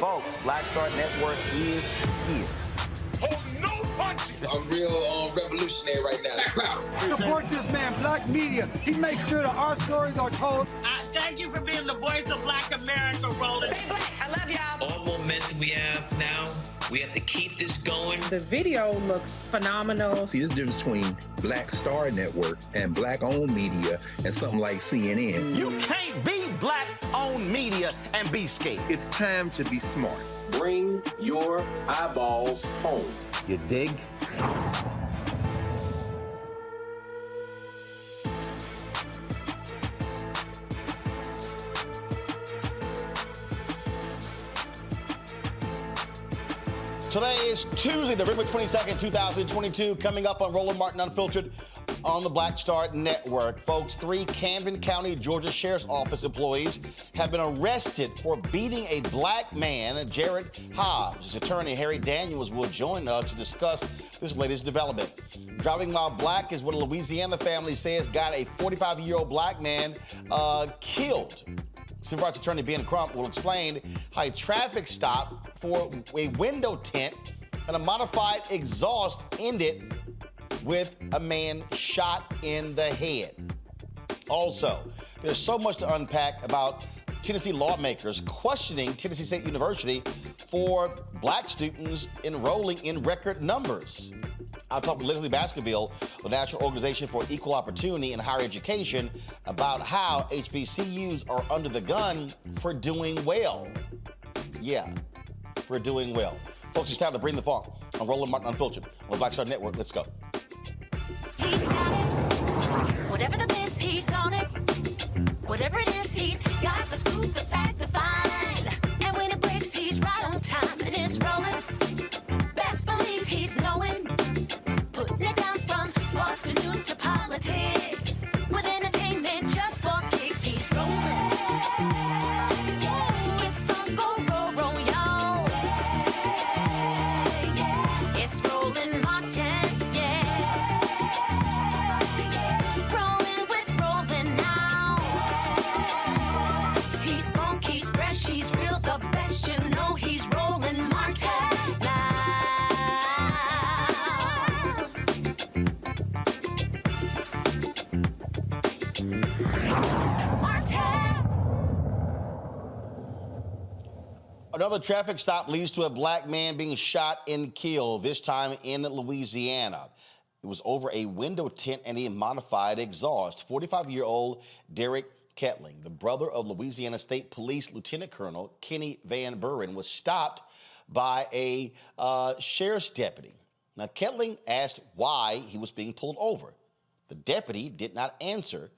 Folks, Black Star Network is here. hold no punches. I'm real revolutionary right now. Support this man, Black Media. He makes sure that our stories are told. Thank you for being the voice of Black America, Roland. Stay black. I love y'all. All momentum we have now, we have to keep this going. The video looks phenomenal. See, there's a difference between Black Star Network and Black-owned media and something like CNN. You can't be Black-owned media and be scared. It's time to be smart. Bring your eyeballs home. You dig? Today is Tuesday, November 22nd, 2022. Coming up on Roland Martin Unfiltered on the Black Star Network. Folks, 3 Camden County, Georgia Sheriff's Office employees have been arrested for beating a black man, Jarrett Hobbs. His attorney, Harry Daniels, will join us to discuss this latest development. Driving while black is what a Louisiana family says got a 45-year-old black man killed. Civil rights attorney Ben Crump will explain how a traffic stop for a window tint and a modified exhaust ended with a man shot in the head. Also, there's so much to unpack about Tennessee lawmakers questioning Tennessee State University for black students enrolling in record numbers. I'll talk with Lezli Baskerville, the National Organization for Equal Opportunity in Higher Education, about how HBCUs are under the gun for doing well. Yeah, for doing well. Folks, it's time to bring the funk on Roland Martin Unfiltered on the Black Star Network. Let's go. He's got it. Whatever the miss, he's on it. Whatever it is, he's got the scoop, the fact, the find. And when it breaks, he's right on time and it's rolling. Best believe he's knowing. Putting it down from sports to news to politics. With entertainment just for kicks, he's rolling. It's on Go Roll Roll, y'all. It's Roland Martin, yeah. Rolling with Roland now. He's funky, he's fresh, he's real, the best, you know he's Roland Martin now. Another traffic stop leads to a black man being shot and killed, this time in Louisiana. It was over a window tint and a modified exhaust. 45-year-old Derrick Kettling, the brother of Louisiana State Police Lieutenant Colonel Kenny Van Buren, was stopped by a sheriff's deputy. Now, Kettling asked why he was being pulled over. The deputy did not answer,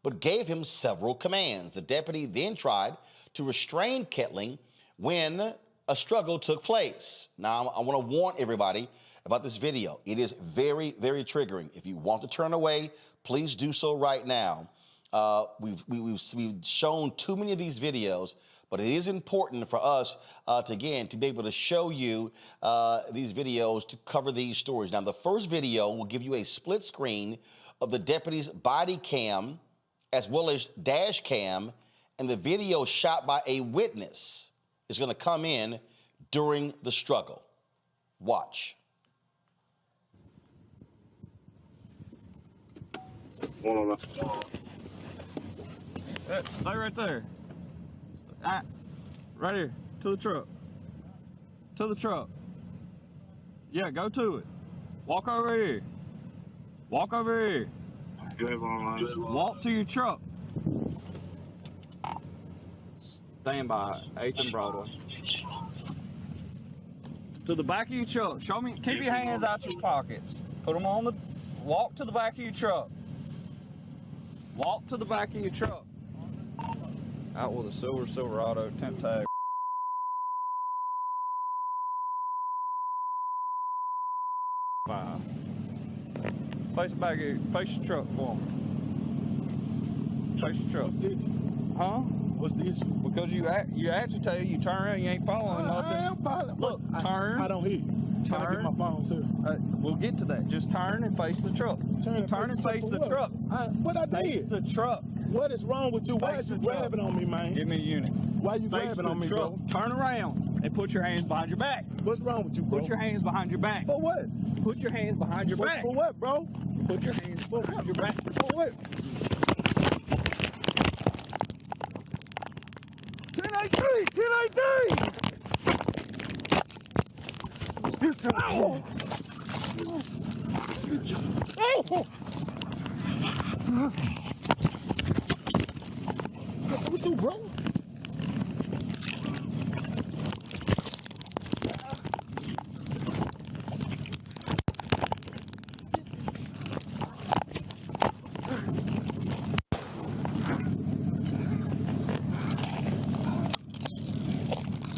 but gave him several commands. The deputy then tried to restrain Kettling when a struggle took place. Now, I want to warn everybody about this video. It is very, very triggering. If you want to turn away, please do so right now. We've shown too many of these videos, but it is important for us to be able to show you these videos to cover these stories. Now, the first video will give you a split screen of the deputy's body cam as well as dash cam, and the video shot by a witness is going to come in during the struggle. Watch. Stay right there. Right here. To the truck. To the truck. Yeah, go to it. Walk over here. Walk over here. Walk to your truck. Stand by 8th and Broadway. To the back of your truck. Show me. Keep your hands out your pockets. Put them on the. Walk to the back of your truck. Walk to the back of your truck. Out with a Silverado temp tag. Five. Face back here. Face your truck for me. Face your truck. What's the issue? Huh? What's the issue? Because you agitated, you turn around, you ain't following nothing. I am following. Look, turn. I don't hear you. Can I get my phone, sir? We'll get to that. Just turn and face the truck. Turn and face the truck. What I did? Face the truck. What is wrong with you? Why is you grabbing on me, man? Give me a unit. Why you grabbing on me, bro? Turn around. And put your hands behind your back. What's wrong with you, bro? Put your hands behind your back. For what? Put your hands behind your back. For what, bro? Put your hands behind your back. For what? 1083! 1083! Ow! Oh! What you, bro?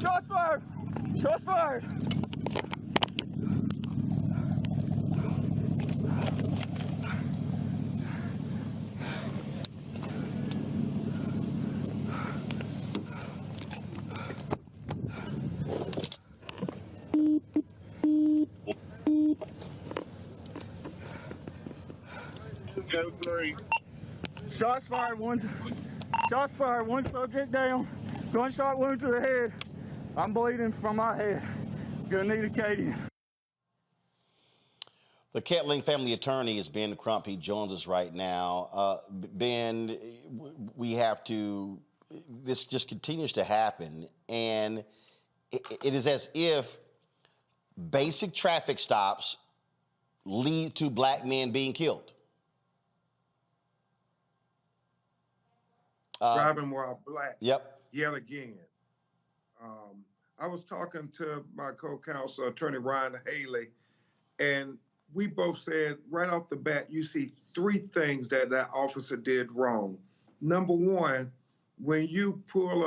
Shots fired! Shots fired! Go 3. Shots fired, one subject down, gunshot wound to the head. I'm bleeding from my head. Gonna need a Cadian. The Kettling family attorney is Ben Crump. He joins us right now. Ben, we have to, this just continues to happen, and it is as if basic traffic stops lead to black men being killed. Driving while black. Yep. Yet again. I was talking to my co-counsel, Attorney Ryan Haley, and we both said right off the bat, you see 3 things that that officer did wrong. Number one, when you pull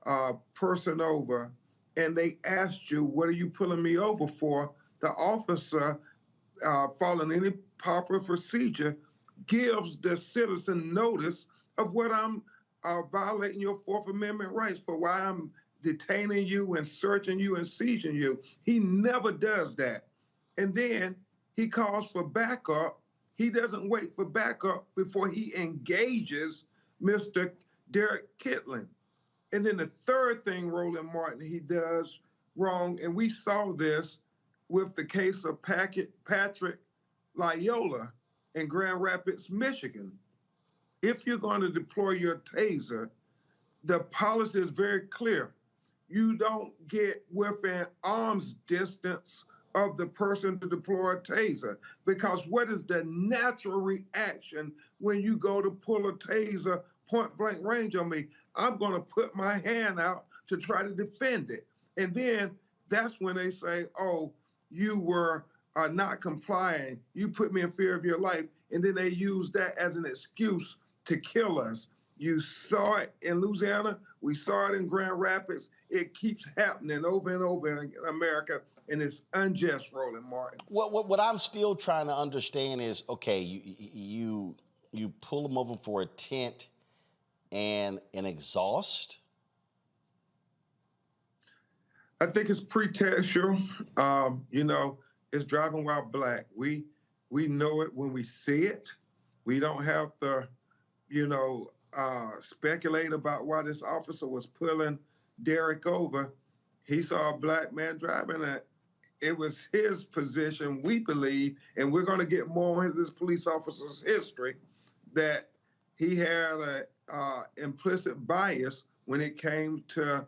a person over and they asked you, what are you pulling me over for? The officer, following any proper procedure, gives the citizen notice of what I'm violating your 4th Amendment rights for, why I'm detaining you and searching you and seizing you. He never does that. And then he calls for backup. He doesn't wait for backup before he engages Mr. Derrick Kettling. And then the third thing Roland Martin he does wrong, and we saw this with the case of Patrick Loyola in Grand Rapids, Michigan. If you're going to deploy your taser, the policy is very clear. You don't get within arm's distance of the person to deploy a taser, because what is the natural reaction when you go to pull a taser point blank range on me? I'm going to put my hand out to try to defend it. And then that's when they say, oh, you were not complying. You put me in fear of your life. And then they use that as an excuse to kill us. You saw it in Louisiana. We saw it in Grand Rapids. It keeps happening over and over in America, and it's unjust, Roland Martin. What I'm still trying to understand is, okay, you pull them over for a tint and an exhaust? I think it's pretextual. You know, it's driving while black. We know it when we see it. We don't have to, you know, speculate about why this officer was pulling Derrick over. He saw a black man driving it. It was his position, we believe, and we're going to get more into this police officer's history, that he had an implicit bias when it came to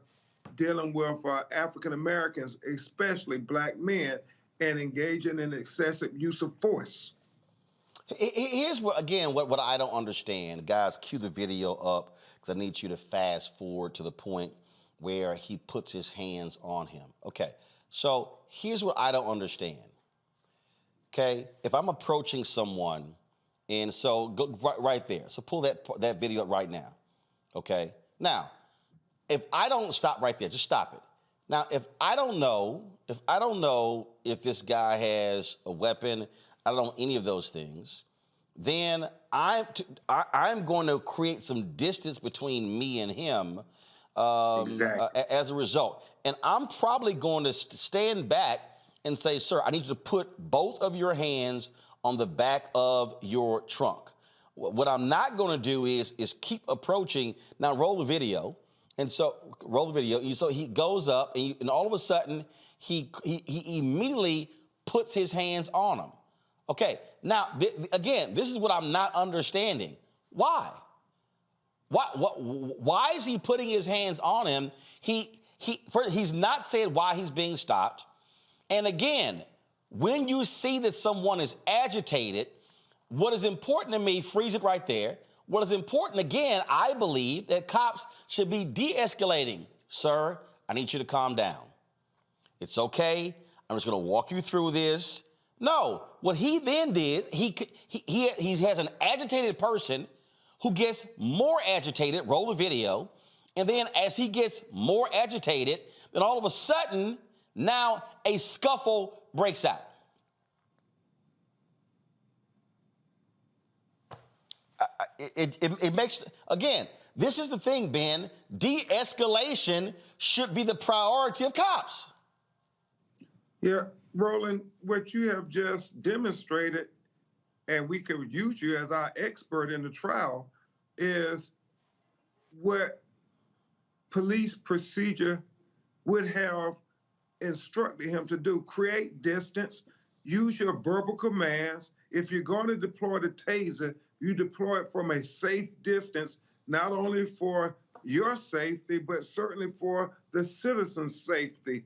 dealing with African Americans, especially black men, and engaging in excessive use of force. Here's what I don't understand. Guys, cue the video up, because I need you to fast forward to the point where he puts his hands on him. Okay, so here's what I don't understand. Okay, if I'm approaching someone, and so go right there. So pull that video up right now. Okay, now, if I don't stop right there, just stop it. Now, if I don't know if this guy has a weapon, I don't know any of those things, then I'm going to create some distance between me and him as a result. And I'm probably going to stand back and say, sir, I need you to put both of your hands on the back of your trunk. What I'm not going to do is keep approaching. Now, roll the video. And so, roll the video. So he goes up, and all of a sudden, he immediately puts his hands on him. Okay, now, again, this is what I'm not understanding. Why? Why is he putting his hands on him? He's not saying why he's being stopped. And again, when you see that someone is agitated, what is important to me, freeze it right there. What is important, again, I believe that cops should be de-escalating. Sir, I need you to calm down. It's okay. I'm just going to walk you through this. No, what he then did, he has an agitated person who gets more agitated, roll the video, and then as he gets more agitated, then all of a sudden, now a scuffle breaks out. It makes, again, this is the thing, Ben, de-escalation should be the priority of cops. Yeah, Roland, what you have just demonstrated, and we could use you as our expert in the trial, is what police procedure would have instructed him to do. Create distance, use your verbal commands. If you're going to deploy the taser, you deploy it from a safe distance, not only for your safety, but certainly for the citizen's safety.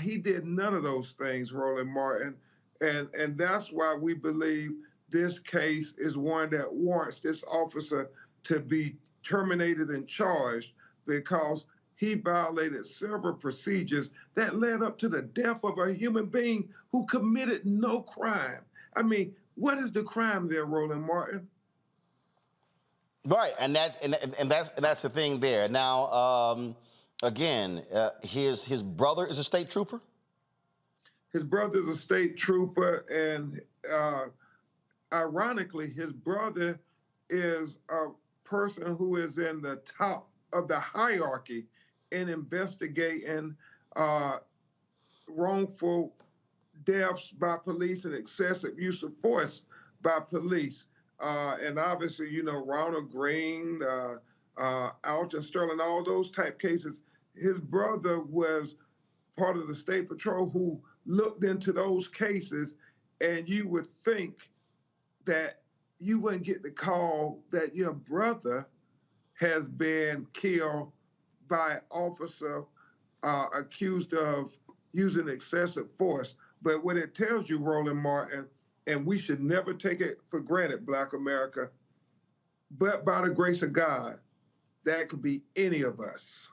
He did none of those things, Roland Martin, and that's why we believe this case is one that warrants this officer to be terminated and charged, because he violated several procedures that led up to the death of a human being who committed no crime. I mean, what is the crime there, Roland Martin? Right, and that's the thing there. Now, again, his brother is a state trooper? His brother is a state trooper, and ironically, his brother is a person who is in the top of the hierarchy in investigating wrongful deaths by police and excessive use of force by police. And obviously, you know, Ronald Green, Alton Sterling, all those type cases. His brother was part of the State Patrol who looked into those cases, and you would think that you wouldn't get the call that your brother has been killed by an officer accused of using excessive force. But what it tells you, Roland Martin, and we should never take it for granted, Black America, but by the grace of God, that could be any of us.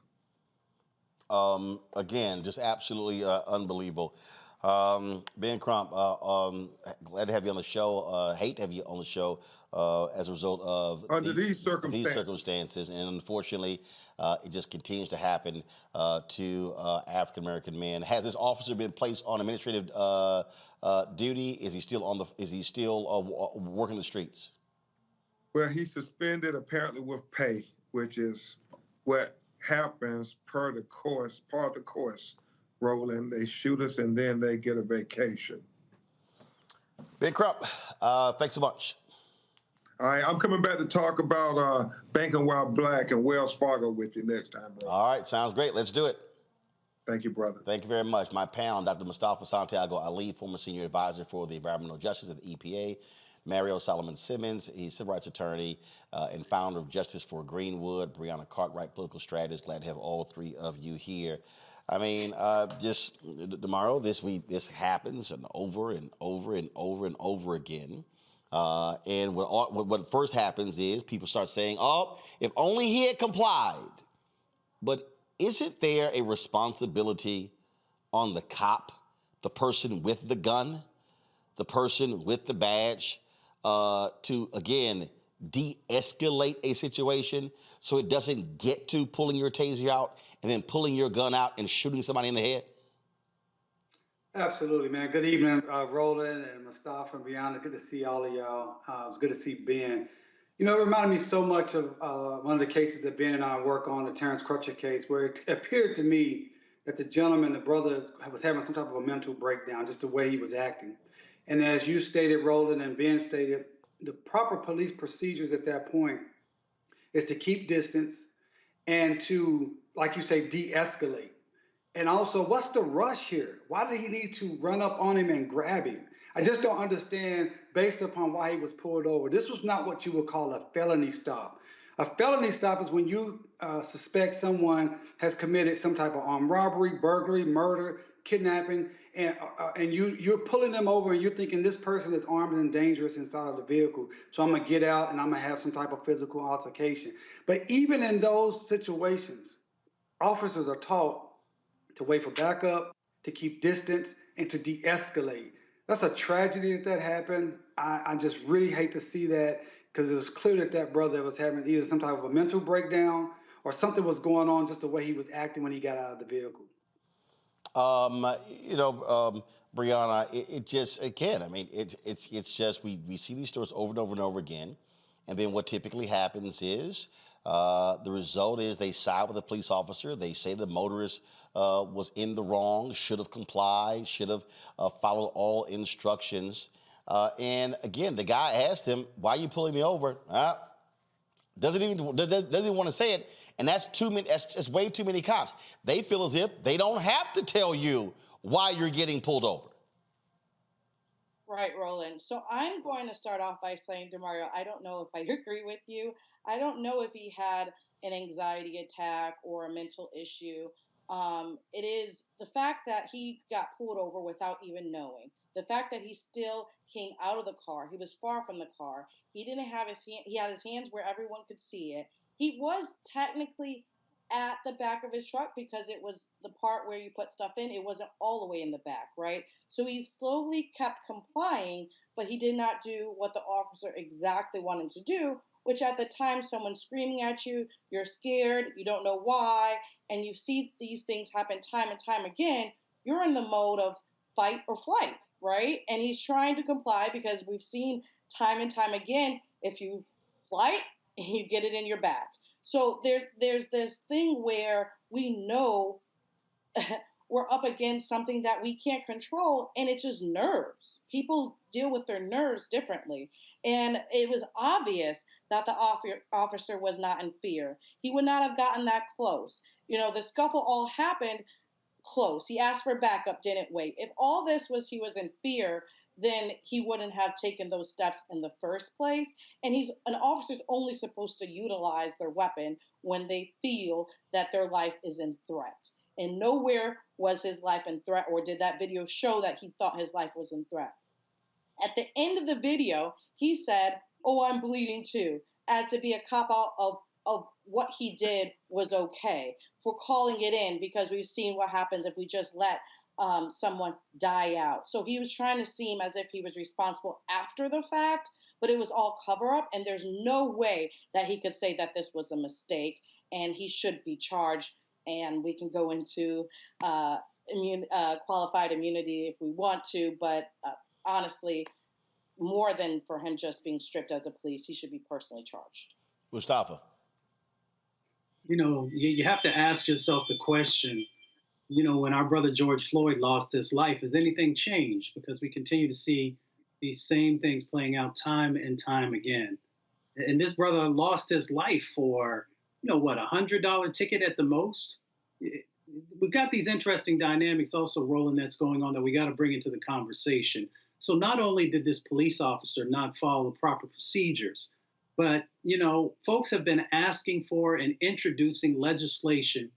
Again, just absolutely unbelievable. Ben Crump, glad to have you on the show. Hate to have you on the show as a result of under these circumstances. And unfortunately, it just continues to happen to African American men. Has this officer been placed on administrative duty? Is he still working the streets? Well, he's suspended apparently with pay, which is what happens part of the course. Roland, they shoot us and then they get a vacation. Ben Crump, thanks so much. All right, I'm coming back to talk about Banking While Black and Wells Fargo with you next time, bro. All right, sounds great. Let's do it. Thank you, brother. Thank you very much. My pal, Dr. Mustafa Santiago Ali, former senior advisor for the Environmental Justice at the EPA. Mario Solomon Simmons, he's a civil rights attorney and founder of Justice for Greenwood. Brianna Cartwright, political strategist. Glad to have all three of you here. I mean, just tomorrow, this week, this happens and over and over and over and over again. And what first happens is people start saying, oh, if only he had complied. But isn't there a responsibility on the cop, the person with the gun, the person with the badge, to, again, de-escalate a situation so it doesn't get to pulling your taser out and then pulling your gun out and shooting somebody in the head? Absolutely, man. Good evening, Roland and Mustafa and Brianna. Good to see all of y'all. It was good to see Ben. You know, it reminded me so much of one of the cases that Ben and I work on, the Terrence Crutcher case, where it appeared to me that the gentleman, the brother, was having some type of a mental breakdown, just the way he was acting. And as you stated, Roland, and Ben stated, the proper police procedures at that point is to keep distance and to, like you say, de-escalate? And also, what's the rush here? Why did he need to run up on him and grab him? I just don't understand based upon why he was pulled over. This was not what you would call a felony stop. A felony stop is when you suspect someone has committed some type of armed robbery, burglary, murder, kidnapping, and you're pulling them over and you're thinking this person is armed and dangerous inside of the vehicle. So I'm gonna get out and I'm gonna have some type of physical altercation. But even in those situations, officers are taught to wait for backup, to keep distance, and to de-escalate. That's a tragedy that happened. I just really hate to see that, because it was clear that that brother was having either some type of a mental breakdown or something was going on, just the way he was acting when he got out of the vehicle. Brianna, it just, again, I mean, it's just, we see these stories over and over and over again. And then what typically happens is the result is they side with the police officer. They say the motorist was in the wrong, should have complied, should have followed all instructions. And again, the guy asked him, "Why are you pulling me over?" Doesn't even want to say it. And that's too many. That's way too many cops. They feel as if they don't have to tell you why you're getting pulled over. Right, Roland. So I'm going to start off by saying, DeMario, I don't know if I agree with you. I don't know if he had an anxiety attack or a mental issue. It is the fact that he got pulled over without even knowing. The fact that he still came out of the car. He was far from the car. He didn't have his hand. He had his hands where everyone could see it. He was technically at the back of his truck because it was the part where you put stuff in. It wasn't all the way in the back, right? So he slowly kept complying, but he did not do what the officer exactly wanted to do, which at the time, someone's screaming at you, you're scared, you don't know why, and you see these things happen time and time again, you're in the mode of fight or flight, right? And he's trying to comply because we've seen time and time again, if you flight, you get it in your back. So there's this thing where we know we're up against something that we can't control, and it's just nerves. People deal with their nerves differently. And it was obvious that the officer was not in fear. He would not have gotten that close. You know, the scuffle all happened close. He asked for backup, didn't wait. If all this was he was in fear, then he wouldn't have taken those steps in the first place. And an officer's only supposed to utilize their weapon when they feel that their life is in threat. And nowhere was his life in threat, or did that video show that he thought his life was in threat. At the end of the video, he said, "Oh, I'm bleeding too," as to be a cop-out of what he did was okay, for calling it in, because we've seen what happens if we just let someone die out. So he was trying to seem as if he was responsible after the fact, but it was all cover-up, and there's no way that he could say that this was a mistake, and he should be charged. And we can go into qualified immunity if we want to, but honestly, more than for him just being stripped as a police, he should be personally charged. Mustafa. You know, you have to ask yourself the question, you know, when our brother George Floyd lost his life, has anything changed? Because we continue to see these same things playing out time and time again. And this brother lost his life for, you know, what, $100 ticket at the most? We've got these interesting dynamics also, Roland, that's going on that we got to bring into the conversation. So not only did this police officer not follow the proper procedures, but, you know, folks have been asking for and introducing legislation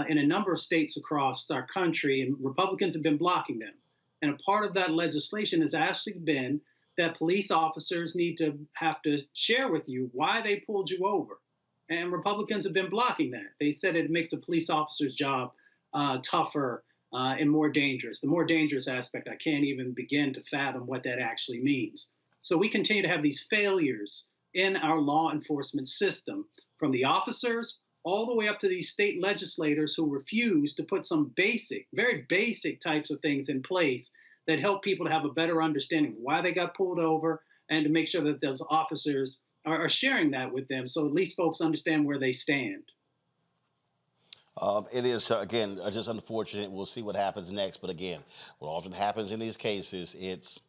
in a number of states across our country, and Republicans have been blocking them. And a part of that legislation has actually been that police officers have to share with you why they pulled you over. And Republicans have been blocking that. They said it makes a police officer's job tougher and more dangerous. The more dangerous aspect, I can't even begin to fathom what that actually means. So we continue to have these failures in our law enforcement system, from the officers all the way up to these state legislators who refuse to put some basic, very basic types of things in place that help people to have a better understanding of why they got pulled over, and to make sure that those officers are sharing that with them, so at least folks understand where they stand. It is, again, just unfortunate. We'll see what happens next. But again, what often happens in these cases, it's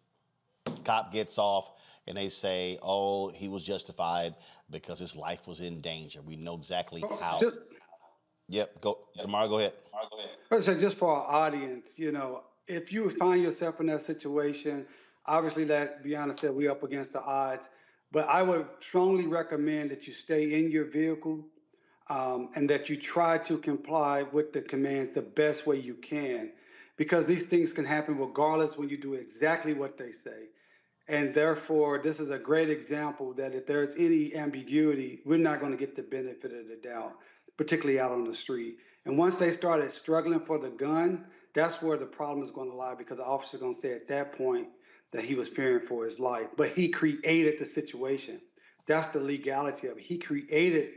cop gets off and they say, oh, he was justified because his life was in danger. We know exactly how. Yep. Tomorrow, go ahead. So just for our audience, if you find yourself in that situation, obviously, like Brianna said, we're up against the odds. But I would strongly recommend that you stay in your vehicle and that you try to comply with the commands the best way you can, because these things can happen regardless when you do exactly what they say. And therefore, this is a great example that if there's any ambiguity, we're not going to get the benefit of the doubt, particularly out on the street. And once they started struggling for the gun, that's where the problem is going to lie, because the officer is going to say at that point that he was fearing for his life. But he created the situation. That's the legality of it. He created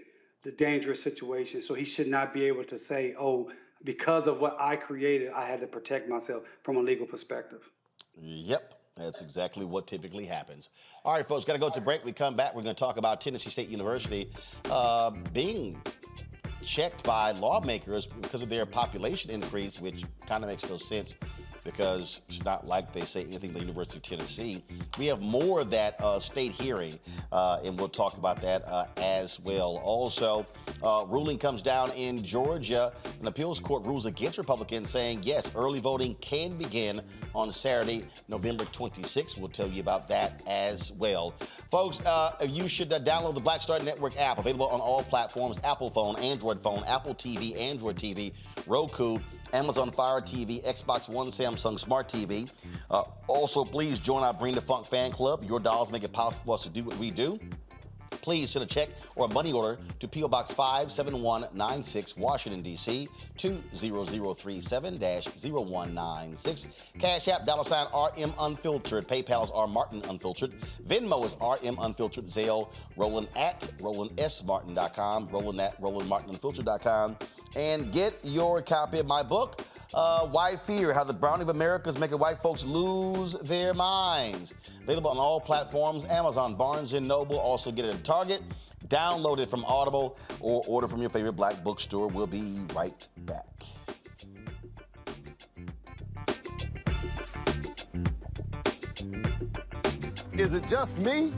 the dangerous situation, so he should not be able to say, oh, because of what I created, I had to protect myself from a legal perspective. Yep. That's exactly what typically happens. All right, folks, got to go to break. We come back. We're going to talk about Tennessee State University being checked by lawmakers because of their population increase, which kind of makes no sense because it's not like they say anything to the University of Tennessee. We have more of that state hearing, and we'll talk about that as well. Also, ruling comes down in Georgia. An appeals court rules against Republicans, saying, yes, early voting can begin on Saturday, November 26th. We'll tell you about that as well. Folks, you should download the Black Star Network app, available on all platforms: Apple phone, Android phone, Apple TV, Android TV, Roku, Amazon Fire TV, Xbox One, Samsung Smart TV. Also, please join our Bring the Funk fan club. Your dollars make it possible for us to do what we do. Please send a check or a money order to P.O. Box 57196, Washington, D.C., 20037-0196. Cash App, $RM Unfiltered. PayPal is R Martin Unfiltered. Venmo is RM Unfiltered. Zelle, Roland at RolandSMartin.com. Roland at RolandMartinUnfiltered.com. And get your copy of my book, White Fear, How the Browning of America is Making White Folks Lose Their Minds. Available on all platforms: Amazon, Barnes & Noble. Also get it at Target. Download it from Audible or order from your favorite black bookstore. We'll be right back. Is it just me?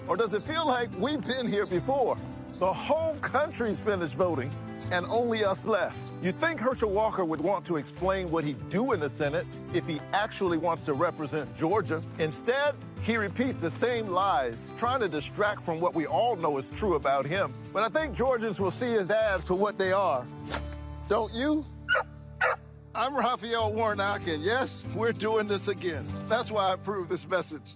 Or does it feel like we've been here before? The whole country's finished voting, and only us left. You'd think Herschel Walker would want to explain what he'd do in the Senate if he actually wants to represent Georgia. Instead, he repeats the same lies, trying to distract from what we all know is true about him. But I think Georgians will see his ads for what they are. Don't you? I'm Raphael Warnock, and yes, we're doing this again. That's why I approve this message.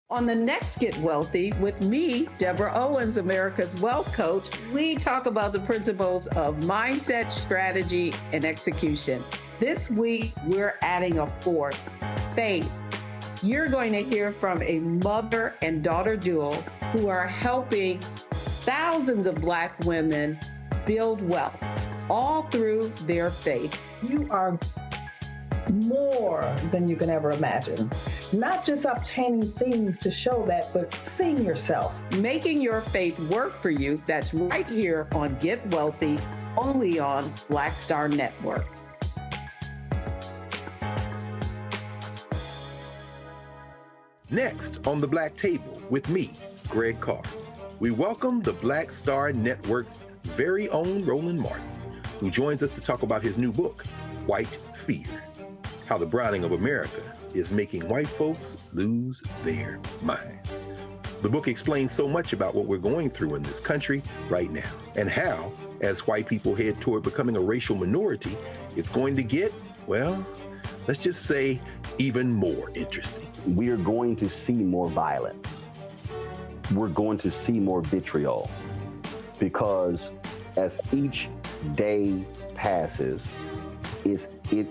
On the next Get Wealthy with me, Deborah Owens, America's Wealth Coach, we talk about the principles of mindset, strategy, and execution. This week, we're adding a fourth: faith. You're going to hear from a mother and daughter duo who are helping thousands of Black women build wealth, all through their faith. You are more than you can ever imagine. Not just obtaining things to show that, but seeing yourself. Making your faith work for you. That's right here on Get Wealthy, only on Black Star Network. Next on the Black Table with me, Greg Carr, we welcome the Black Star Network's very own Roland Martin, who joins us to talk about his new book, White Fear, How the Browning of America is Making White Folks Lose Their Minds. The book explains so much about what we're going through in this country right now, and how, as white people head toward becoming a racial minority, it's going to get, well, let's just say, even more interesting. We are going to see more violence. We're going to see more vitriol, because as each day passes, it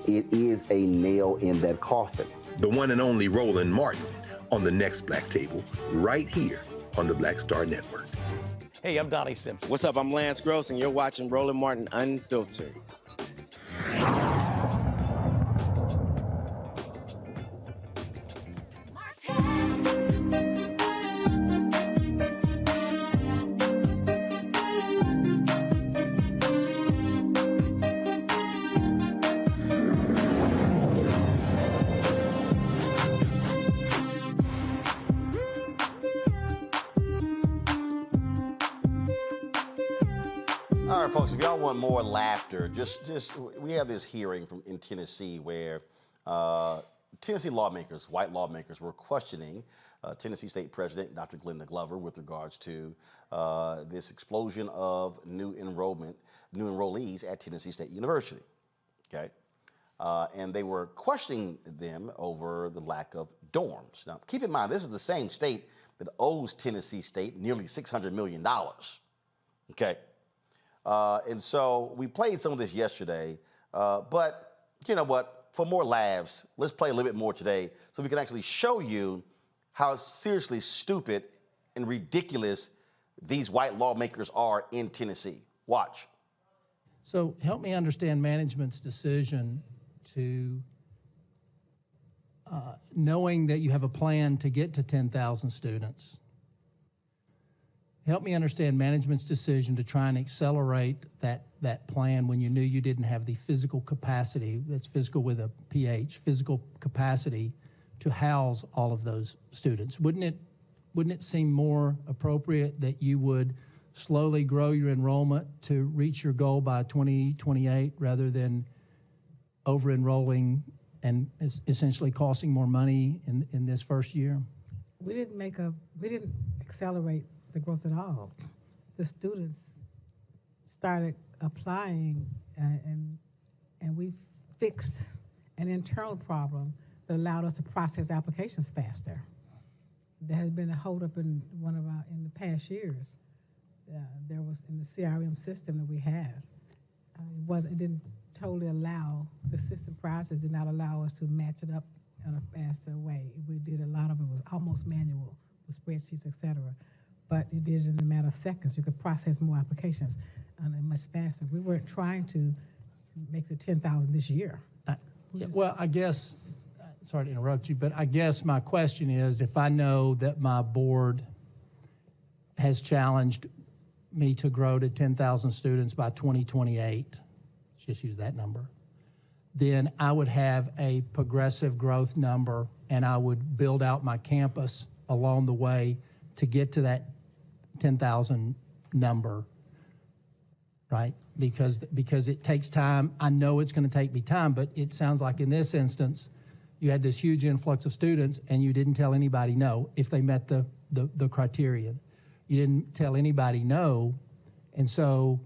is a nail in that coffin. The one and only Roland Martin on the next Black Table, right here on the Black Star Network. Hey, I'm Donnie Simpson. What's up? I'm Lance Gross, and you're watching Roland Martin Unfiltered. Folks, if y'all want more laughter, we have this hearing in Tennessee where Tennessee lawmakers, white lawmakers, were questioning Tennessee State President Dr. Glenda Glover with regards to this explosion of new enrollees at Tennessee State University. Okay, and they were questioning them over the lack of dorms. Now, keep in mind, this is the same state that owes Tennessee State nearly $600 million. Okay. And so we played some of this yesterday, but you know what? For more laughs, let's play a little bit more today so we can actually show you how seriously stupid and ridiculous these white lawmakers are in Tennessee. Watch. So help me understand management's decision to, knowing that you have a plan to get to 10,000 students. Help me understand management's decision to try and accelerate that plan when you knew you didn't have the physical capacity, that's physical with a PH, physical capacity to house all of those students. Wouldn't it seem more appropriate that you would slowly grow your enrollment to reach your goal by 2028 rather than over-enrolling and essentially costing more money in this first year? We didn't accelerate the growth at all. The students started applying and we fixed an internal problem that allowed us to process applications faster. There has been a holdup in the past years. There was in the CRM system that we had. It didn't totally allow, the system process did not allow us to match it up in a faster way. We did a lot of it was almost manual with spreadsheets, et cetera. But it did it in a matter of seconds. You could process more applications much faster. We weren't trying to make the 10,000 this year. Well, I guess, sorry to interrupt you, but I guess my question is, if I know that my board has challenged me to grow to 10,000 students by 2028, let's just use that number, then I would have a progressive growth number and I would build out my campus along the way to get to that 10,000 number, right? Because it takes time. I know it's going to take me time, but it sounds like in this instance, you had this huge influx of students and you didn't tell anybody no if they met the criterion. You didn't tell anybody no, and so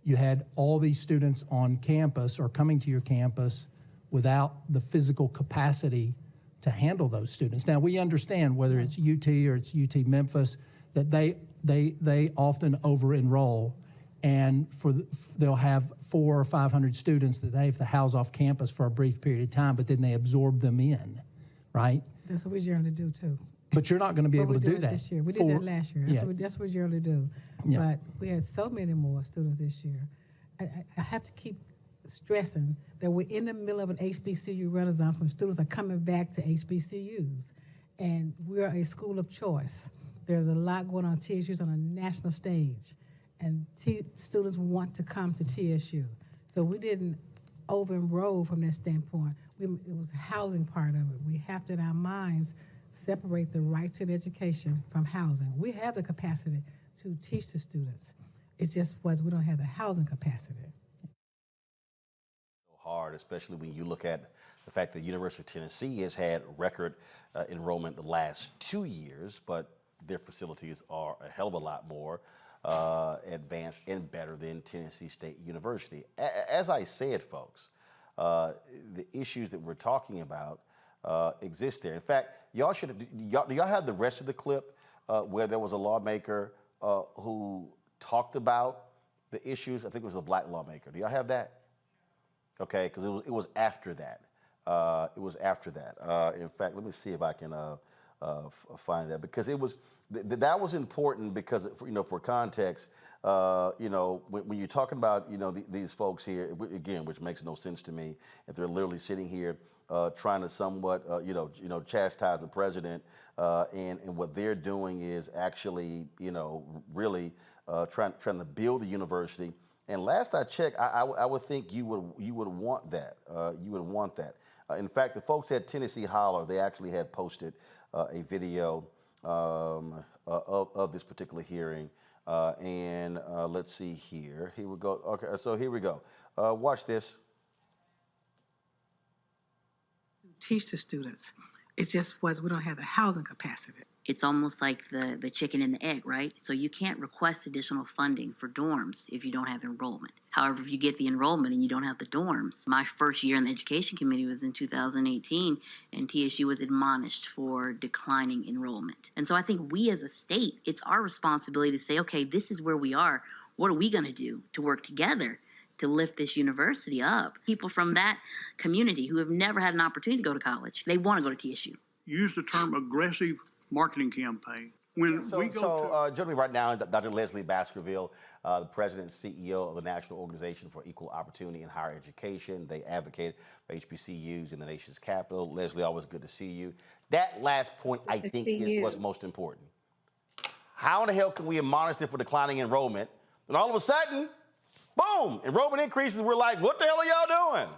you had all these students on campus or coming to your campus without the physical capacity to handle those students. Now, we understand whether it's UT or it's UT Memphis, that they often over-enroll, and they'll have 400 or 500 students that they have to house off campus for a brief period of time, but then they absorb them in, right? That's what we generally do too. But you're not going to be able to do that this year. We did that last year. That's what we generally do. Yeah. But we had so many more students this year. I have to keep stressing that we're in the middle of an HBCU renaissance when students are coming back to HBCUs. And we're a school of choice. There's a lot going on TSU's on a national stage. And students want to come to TSU. So we didn't over-enroll from that standpoint. It was the housing part of it. We have to, in our minds, separate the right to an education from housing. We have the capacity to teach the students. It's just we don't have the housing capacity. Hard, especially when you look at the fact that the University of Tennessee has had record enrollment the last 2 years, but their facilities are a hell of a lot more advanced and better than Tennessee State University. As I said, folks, the issues that we're talking about exist there. In fact, do y'all have the rest of the clip where there was a lawmaker who talked about the issues? I think it was a black lawmaker. Do y'all have that? Okay, because it was after that. It was after that. In fact, let me see if I can find that, because it was that was important because for context, when you're talking about these folks here again, which makes no sense to me, if they're literally sitting here trying to somewhat chastise the president, and what they're doing is actually really trying to build the university. And last I checked, I would think you would want that. You would want that. In fact, the folks at Tennessee Holler, they actually had posted a video of this particular hearing Let's see here. Here we go. Okay, so here we go. Watch this. Teach the students. It just was we don't have the housing capacity. It's almost like the chicken and the egg, right? So you can't request additional funding for dorms if you don't have enrollment. However, if you get the enrollment and you don't have the dorms, my first year in the education committee was in 2018, and TSU was admonished for declining enrollment. And so I think we as a state, it's our responsibility to say, okay, this is where we are. What are we going to do to work together to lift this university up? People from that community who have never had an opportunity to go to college, they want to go to TSU. Use the term aggressive marketing campaign. When we go joining me right now is Dr. Lezli Baskerville, the president and CEO of the National Organization for Equal Opportunity in Higher Education. They advocate for HBCUs in the nation's capital. Leslie, always good to see you. That last point, I think, is what's most important. How in the hell can we admonish them for declining enrollment, and all of a sudden, boom, enrollment increases? We're like, what the hell are y'all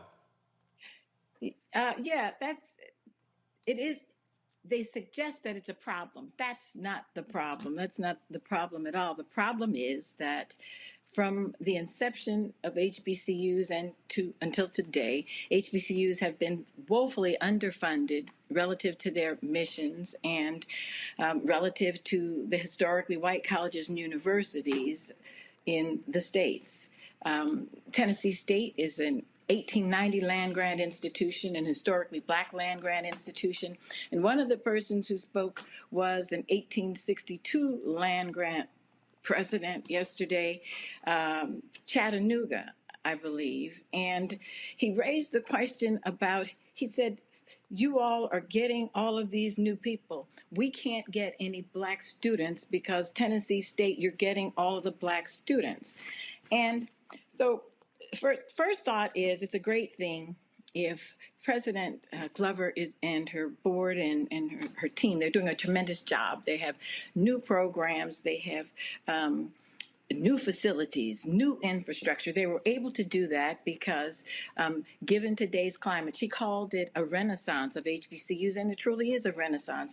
doing? Yeah, it is. They suggest that it's a problem. That's not the problem. That's not the problem at all. The problem is that from the inception of HBCUs and until today, HBCUs have been woefully underfunded relative to their missions and relative to the historically white colleges and universities in the states. Tennessee State is an 1890 land grant institution, an historically black land grant institution. And one of the persons who spoke was an 1862 land grant president yesterday, Chattanooga, I believe. And he raised the question about, he said, you all are getting all of these new people. We can't get any black students because Tennessee State, you're getting all of the black students. And so first thought is it's a great thing if President Glover and her board and her team, they're doing a tremendous job. They have new programs, they have new facilities, new infrastructure. They were able to do that because given today's climate, she called it a renaissance of HBCUs, and it truly is a renaissance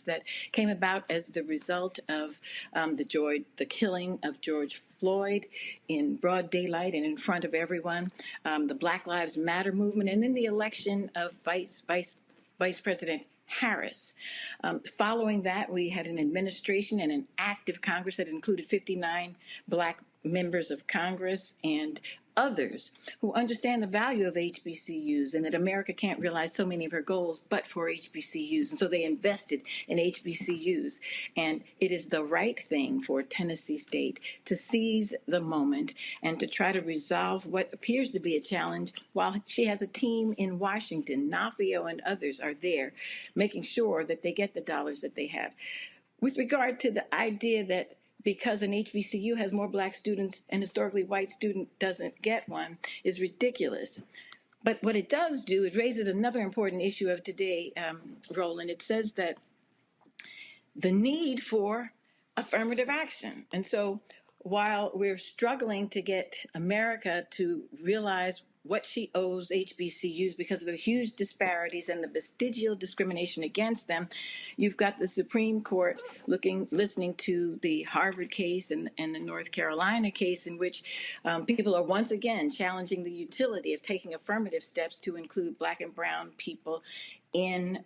that came about as the result of the killing of George Floyd in broad daylight and in front of everyone, the Black Lives Matter movement, and then the election of Vice President Harris. Following that, we had an administration and an active Congress that included 59 black members of Congress and others who understand the value of HBCUs and that America can't realize so many of her goals but for HBCUs. And so they invested in HBCUs. And it is the right thing for Tennessee State to seize the moment and to try to resolve what appears to be a challenge while she has a team in Washington. Nafio and others are there making sure that they get the dollars that they have. With regard to the idea that because an HBCU has more black students, an historically white student doesn't get one, is ridiculous. But what it does do, it raises another important issue of today, Roland. It says that the need for affirmative action. And so while we're struggling to get America to realize what she owes HBCUs because of the huge disparities and the vestigial discrimination against them, you've got the Supreme Court listening to the Harvard case and the North Carolina case in which people are once again challenging the utility of taking affirmative steps to include black and brown people in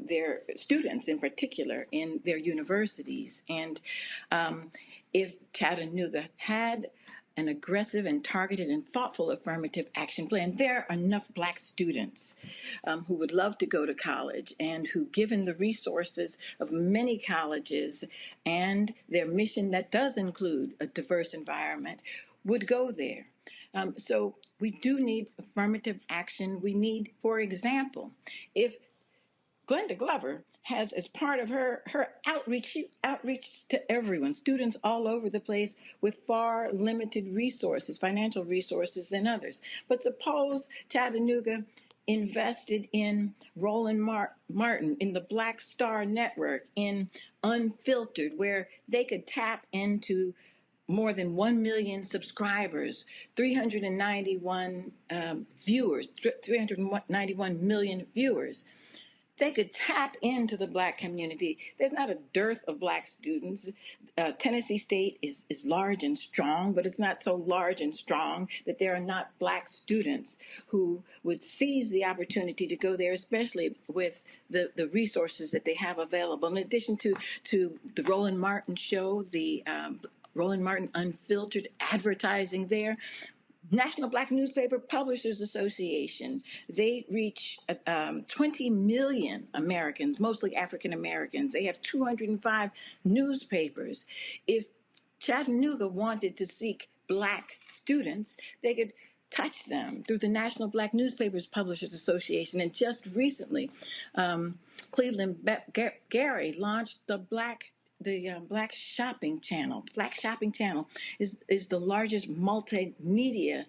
their students, in particular, in their universities. And if Chattanooga had an aggressive and targeted and thoughtful affirmative action plan, there are enough black students who would love to go to college and who, given the resources of many colleges and their mission that does include a diverse environment, would go there. So we do need affirmative action. We need, for example, if Glenda Glover has, as part of her outreach to everyone, students all over the place with far limited resources, financial resources than others. But suppose Chattanooga invested in Roland Martin, in the Black Star Network, in Unfiltered, where they could tap into more than 1 million subscribers, 391 viewers, 391 million viewers. they could tap into the Black community. There's not a dearth of Black students. Tennessee State is large and strong, but it's not so large and strong that there are not Black students who would seize the opportunity to go there, especially with the resources that they have available. In addition to the Roland Martin show, the Roland Martin Unfiltered advertising there, National Black Newspaper Publishers Association, they reach 20 million Americans, mostly African Americans. They have 205 newspapers. If Chattanooga wanted to seek Black students, they could touch them through the National Black Newspapers Publishers Association. And just recently, Cleveland Gary launched the Black Shopping Channel. Black Shopping Channel is the largest multimedia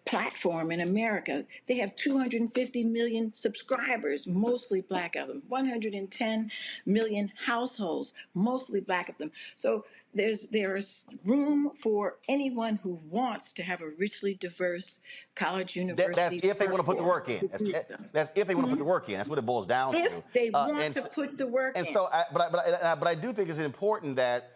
platform in America. They have 250 million subscribers, mostly Black of them, 110 million households, mostly Black of them. So there's room for anyone who wants to have a richly diverse college university. That's if they want to put the work in. That's if they want to put the work in. That's what it boils down to. If they want to put the work in. And so, but I do think it's important that,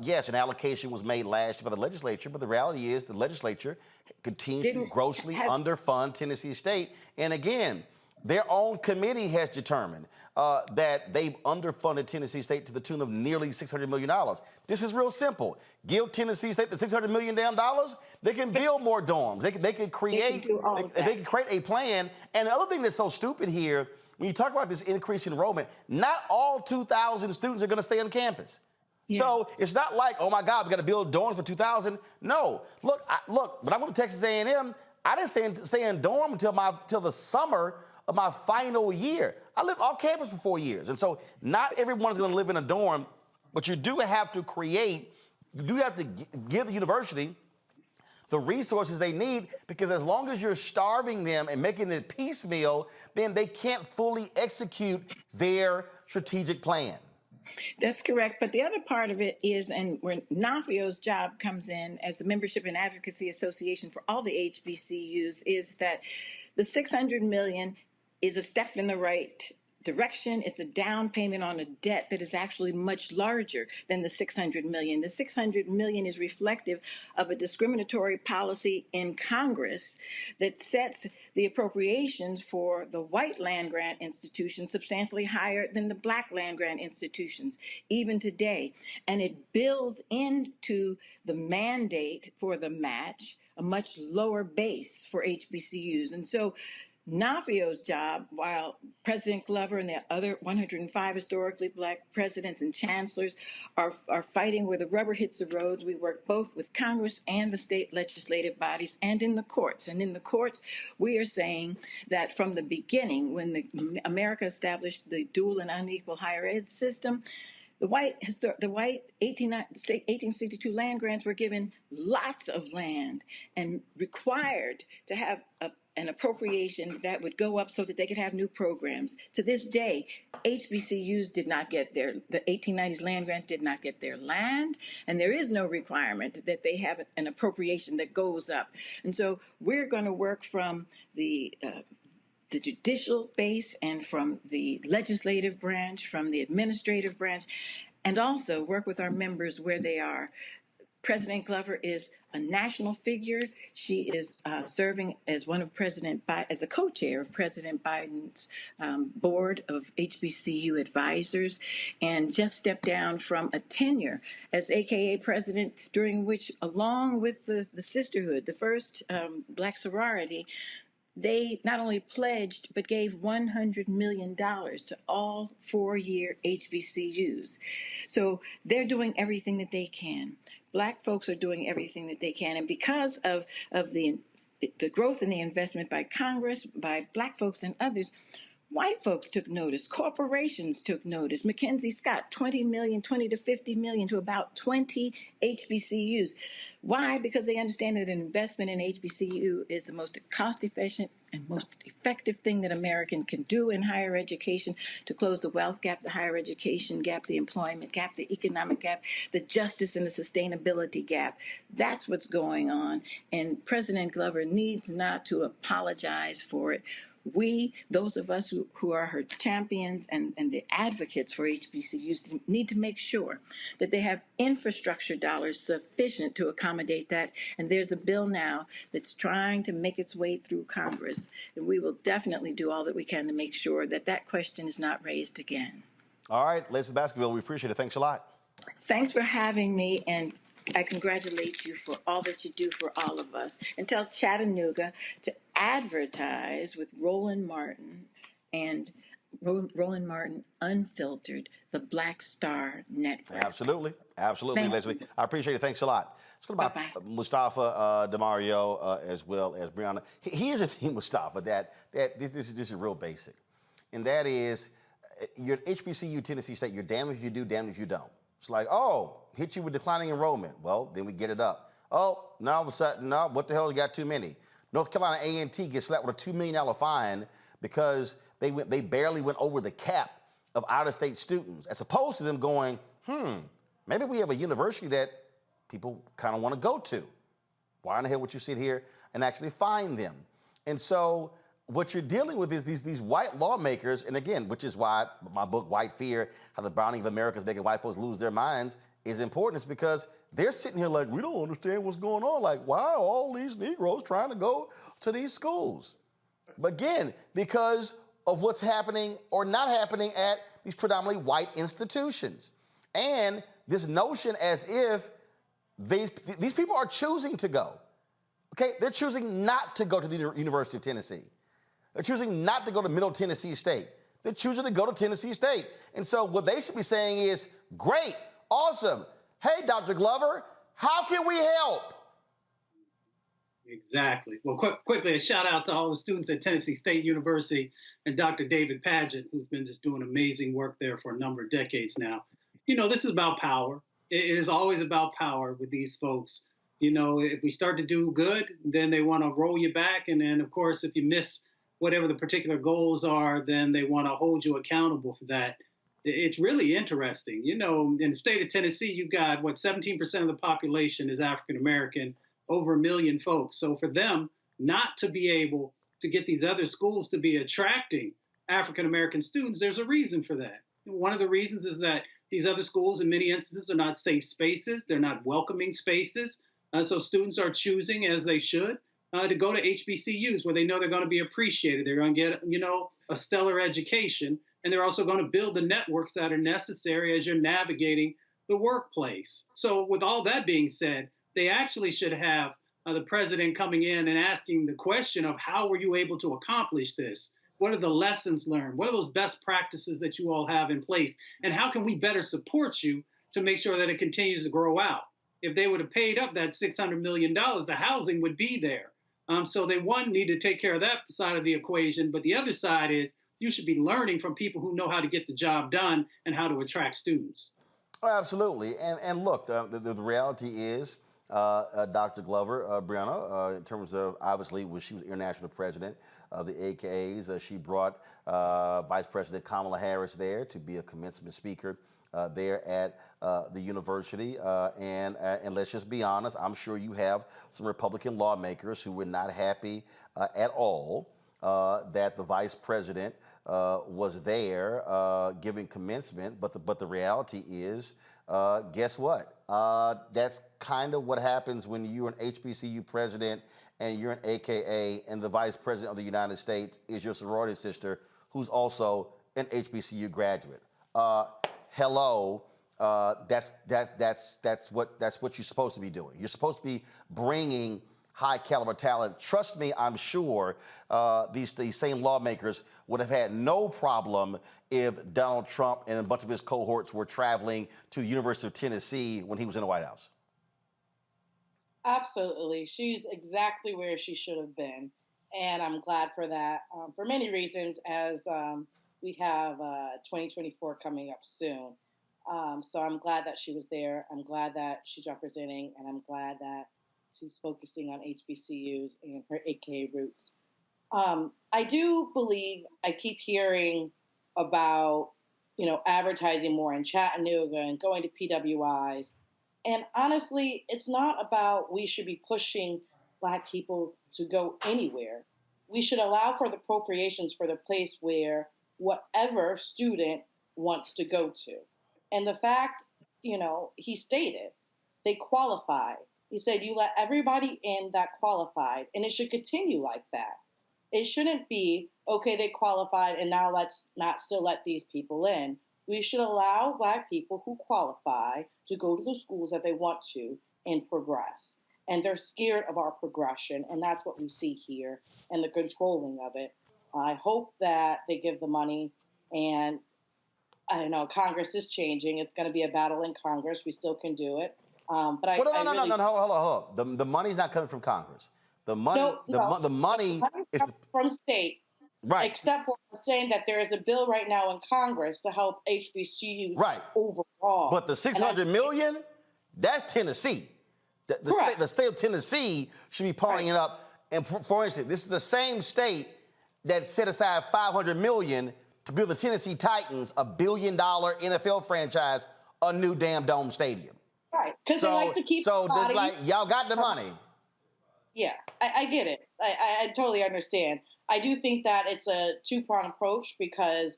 yes, an allocation was made last year by the legislature, but the reality is the legislature continues to grossly underfund Tennessee State. And again, their own committee has determined that they've underfunded Tennessee State to the tune of nearly $600 million. This is real simple. Give Tennessee State the $600 million, they can build more dorms. They can create a plan. And the other thing that's so stupid here, when you talk about this increased enrollment, not all 2,000 students are going to stay on campus. Yeah. So it's not like, oh my God, we got to build dorms for 2,000. No, look, when I went to Texas A&M, I didn't stay in dorm until the summer of my final year. I lived off campus for 4 years. And so not everyone's going to live in a dorm, but you do have to give the university the resources they need, because as long as you're starving them and making it piecemeal, then they can't fully execute their strategic plan. That's correct. But the other part of it is, and where NAFIO's job comes in as the Membership and Advocacy Association for all the HBCUs, is that the $600 million is a step in the right direction. It's a down payment on a debt that is actually much larger than the $600 million. The $600 million is reflective of a discriminatory policy in Congress that sets the appropriations for the white land-grant institutions substantially higher than the Black land-grant institutions, even today. And it builds into the mandate for the match a much lower base for HBCUs. And so NAFIO's job, while President Glover and the other 105 historically Black presidents and chancellors are fighting where the rubber hits the road, we work both with Congress and the state legislative bodies and in the courts. And in the courts, we are saying that from the beginning, when America established the dual and unequal higher ed system, the white 1862 land grants were given lots of land and required to have an appropriation that would go up so that they could have new programs. To this day, HBCUs did not get the 1890s land grant did not get their land, and there is no requirement that they have an appropriation that goes up. And so we're going to work from the judicial base and from the legislative branch, from the administrative branch, and also work with our members where they are. President Glover is a national figure. She is serving as as the co-chair of President Biden's board of HBCU advisors, and just stepped down from a tenure as AKA president, during which, along with the sisterhood, the first Black sorority, they not only pledged, but gave $100 million to all four-year HBCUs. So they're doing everything that they can. Black folks are doing everything that they can. And because of the growth in the investment by Congress, by Black folks and others, white folks took notice. Corporations took notice. Mackenzie Scott, 20 to 50 million to about 20 HBCUs. Why? Because they understand that an investment in HBCU is the most cost-efficient and most effective thing that American can do in higher education to close the wealth gap, the higher education gap, the employment gap, the economic gap, the justice and the sustainability gap. That's what's going on. And President Glover needs not to apologize for it. We, those of us who are her champions and the advocates for HBCUs, need to make sure that they have infrastructure dollars sufficient to accommodate that. And there's a bill now that's trying to make its way through Congress. And we will definitely do all that we can to make sure that that question is not raised again. All right, Lezli Baskerville, we appreciate it. Thanks a lot. Thanks for having me, and I congratulate you for all that you do for all of us. And tell Chattanooga to advertise with Roland Martin and Roland Martin Unfiltered, the Black Star Network. Absolutely. Absolutely, Thank Lezli. I appreciate it. Thanks a lot. Let's go about Mustafa DeMario as well as Brianna. Here's the thing, Mustafa, that this is real basic. And that is, you're at HBCU, Tennessee State, you're damned if you do, damned if you don't. It's like, oh, hit you with declining enrollment. Well, then we get it up. Oh, now all of a sudden, no, what the hell, you got too many. North Carolina A&T gets slapped with a $2 million fine because they barely went over the cap of out-of-state students, as opposed to them going, maybe we have a university that people kind of want to go to. Why in the hell would you sit here and actually fine them? And so what you're dealing with is these white lawmakers, and again, which is why my book, White Fear, How the Browning of America is Making White Folks Lose Their Minds, is important. Is because they're sitting here like, we don't understand what's going on. Like, why are all these Negroes trying to go to these schools? But again, because of what's happening or not happening at these predominantly white institutions. And this notion as if these people are choosing to go. Okay, they're choosing not to go to the University of Tennessee. They're choosing not to go to Middle Tennessee State. They're choosing to go to Tennessee State. And so what they should be saying is, great, awesome. Hey, Dr. Glover, how can we help? Exactly. Well, quickly, a shout out to all the students at Tennessee State University and Dr. David Padgett, who's been just doing amazing work there for a number of decades now. You know, this is about power. It is always about power with these folks. You know, if we start to do good, then they want to roll you back. And then, of course, if you miss whatever the particular goals are, then they want to hold you accountable for that. It's really interesting. You know, in the state of Tennessee, you've got, 17% of the population is African-American, over 1 million folks. So for them not to be able to get these other schools to be attracting African-American students, there's a reason for that. One of the reasons is that these other schools, in many instances, are not safe spaces. They're not welcoming spaces. So students are choosing, as they should, to go to HBCUs where they know they're going to be appreciated. They're going to get, a stellar education. And they're also going to build the networks that are necessary as you're navigating the workplace. So with all that being said, they actually should have the president coming in and asking the question of how were you able to accomplish this? What are the lessons learned? What are those best practices that you all have in place? And how can we better support you to make sure that it continues to grow out? If they would have paid up that $600 million, the housing would be there. So they, need to take care of that side of the equation. But the other side is you should be learning from people who know how to get the job done and how to attract students. Oh, absolutely. And look, the reality is, Dr. Glover, Brianna, in terms of, obviously, she was international president of the AKAs. She brought Vice President Kamala Harris there to be a commencement speaker there at the university. And let's just be honest, I'm sure you have some Republican lawmakers who were not happy at all that the vice president was there giving commencement. But the reality is, guess what? That's kind of what happens when you're an HBCU president and you're an AKA and the vice president of the United States is your sorority sister who's also an HBCU graduate. Hello, that's what you're supposed to be doing. You're supposed to be bringing high caliber talent. Trust me, I'm sure these same lawmakers would have had no problem if Donald Trump and a bunch of his cohorts were traveling to the University of Tennessee when he was in the White House. Absolutely. She's exactly where she should have been. And I'm glad for that for many reasons, as we have 2024 coming up soon. So I'm glad that she was there. I'm glad that she's representing, and I'm glad that she's focusing on HBCUs and her AKA roots. I do believe, I keep hearing about, advertising more in Chattanooga and going to PWIs. And honestly, it's not about we should be pushing Black people to go anywhere. we should allow for the appropriations for the place where whatever student wants to go to. And the fact, he stated they qualified. He said you let everybody in that qualified, and it should continue like that. It shouldn't be, okay, they qualified, and now let's not still let these people in. We should allow Black people who qualify to go to the schools that they want to and progress. And they're scared of our progression, and that's what we see here and the controlling of it. I hope that they give the money, and I don't know, Congress is changing. It's going to be a battle in Congress. We still can do it. But I hold really... on. The money's not coming from Congress. The money, the money is from state. Right. Except for saying that there is a bill right now in Congress to help HBCUs overall. But the $600 million, that's Tennessee. The state of Tennessee should be pawning it up. And for instance, this is the same state that set aside $500 million to build the Tennessee Titans, $1 billion NFL franchise, a new damn dome stadium. Right, because they like to keep the body. Just like, y'all got the money. Yeah, I get it. I totally understand. I do think that it's a two-pronged approach because,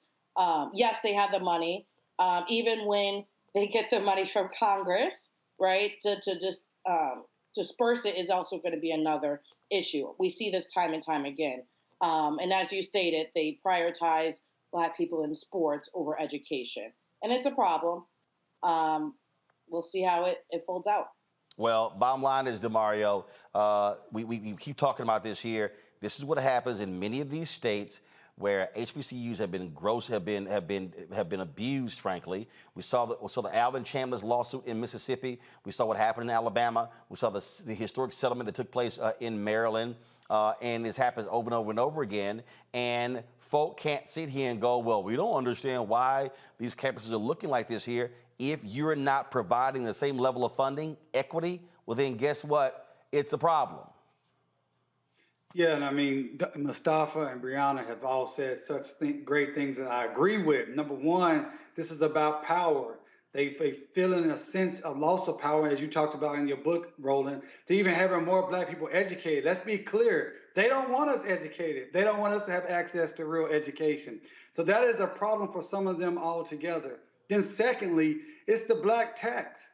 yes, they have the money. Even when they get the money from Congress, right, to just disperse it is also going to be another issue. We see this time and time again. And as you stated, they prioritize Black people in sports over education. And it's a problem. We'll see how it folds out. Well, bottom line is, DeMario, we keep talking about this here. This is what happens in many of these states where HBCUs have been abused. Frankly, we saw the Alvin Chandler's lawsuit in Mississippi. We saw what happened in Alabama. We saw the historic settlement that took place in Maryland, and this happens over and over and over again. And folk can't sit here and go, well, we don't understand why these campuses are looking like this here. If you're not providing the same level of funding, equity, well, then guess what? It's a problem. Yeah, and I mean, Mustafa and Brianna have all said such great things that I agree with. Number one, this is about power. They feel in a sense of loss of power, as you talked about in your book, Roland, to even having more Black people educated. Let's be clear. They don't want us educated. They don't want us to have access to real education. So that is a problem for some of them altogether. Then secondly, it's the Black tax,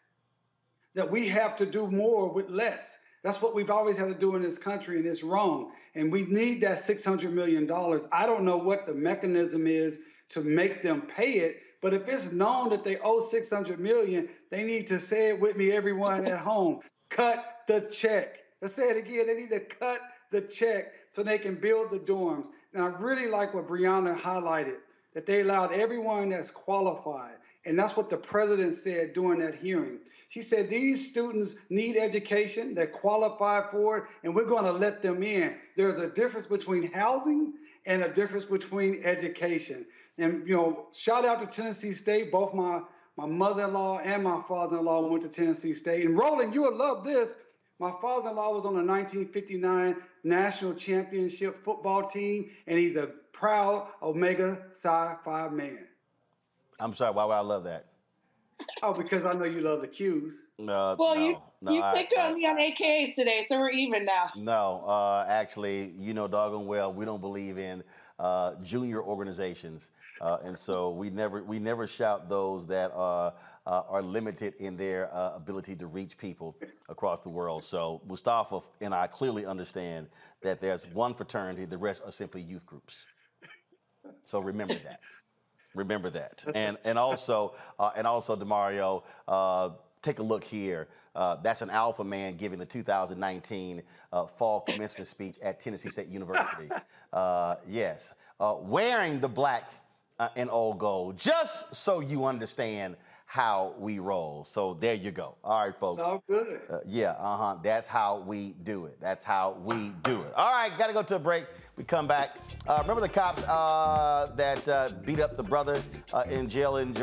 that we have to do more with less. That's what we've always had to do in this country, and it's wrong. And we need that $600 million. I don't know what the mechanism is to make them pay it, but if it's known that they owe $600 million, they need to say it with me, everyone at home. Cut the check. Let's say it again. They need to cut the check so they can build the dorms. And I really like what Brianna highlighted, that they allowed everyone that's qualified. And that's what the president said during that hearing. She said, these students need education, they're qualified for it, and we're going to let them in. There's a difference between housing and a difference between education. And, shout out to Tennessee State. Both my mother-in-law and my father-in-law went to Tennessee State. And Roland, you will love this. My father-in-law was on the 1959 national championship football team, and he's a proud Omega Psi Phi man. I'm sorry, why would I love that? Oh, because I know you love the Qs. You picked on me on AKAs today, so we're even now. No, actually, doggone well, we don't believe in junior organizations, and so we never shout those that are limited in their ability to reach people across the world. So Mustafa and I clearly understand that there's one fraternity, the rest are simply youth groups. So remember that. Remember that. And also, DeMario, take a look here. That's an alpha man giving the 2019 fall commencement speech at Tennessee State University. Yes, wearing the black and old gold, just so you understand how we roll. So there you go. All right, folks. Oh, good. That's how we do it. That's how we do it. All right, got to go to a break. We come back. Remember the cops that beat up the brother in jail in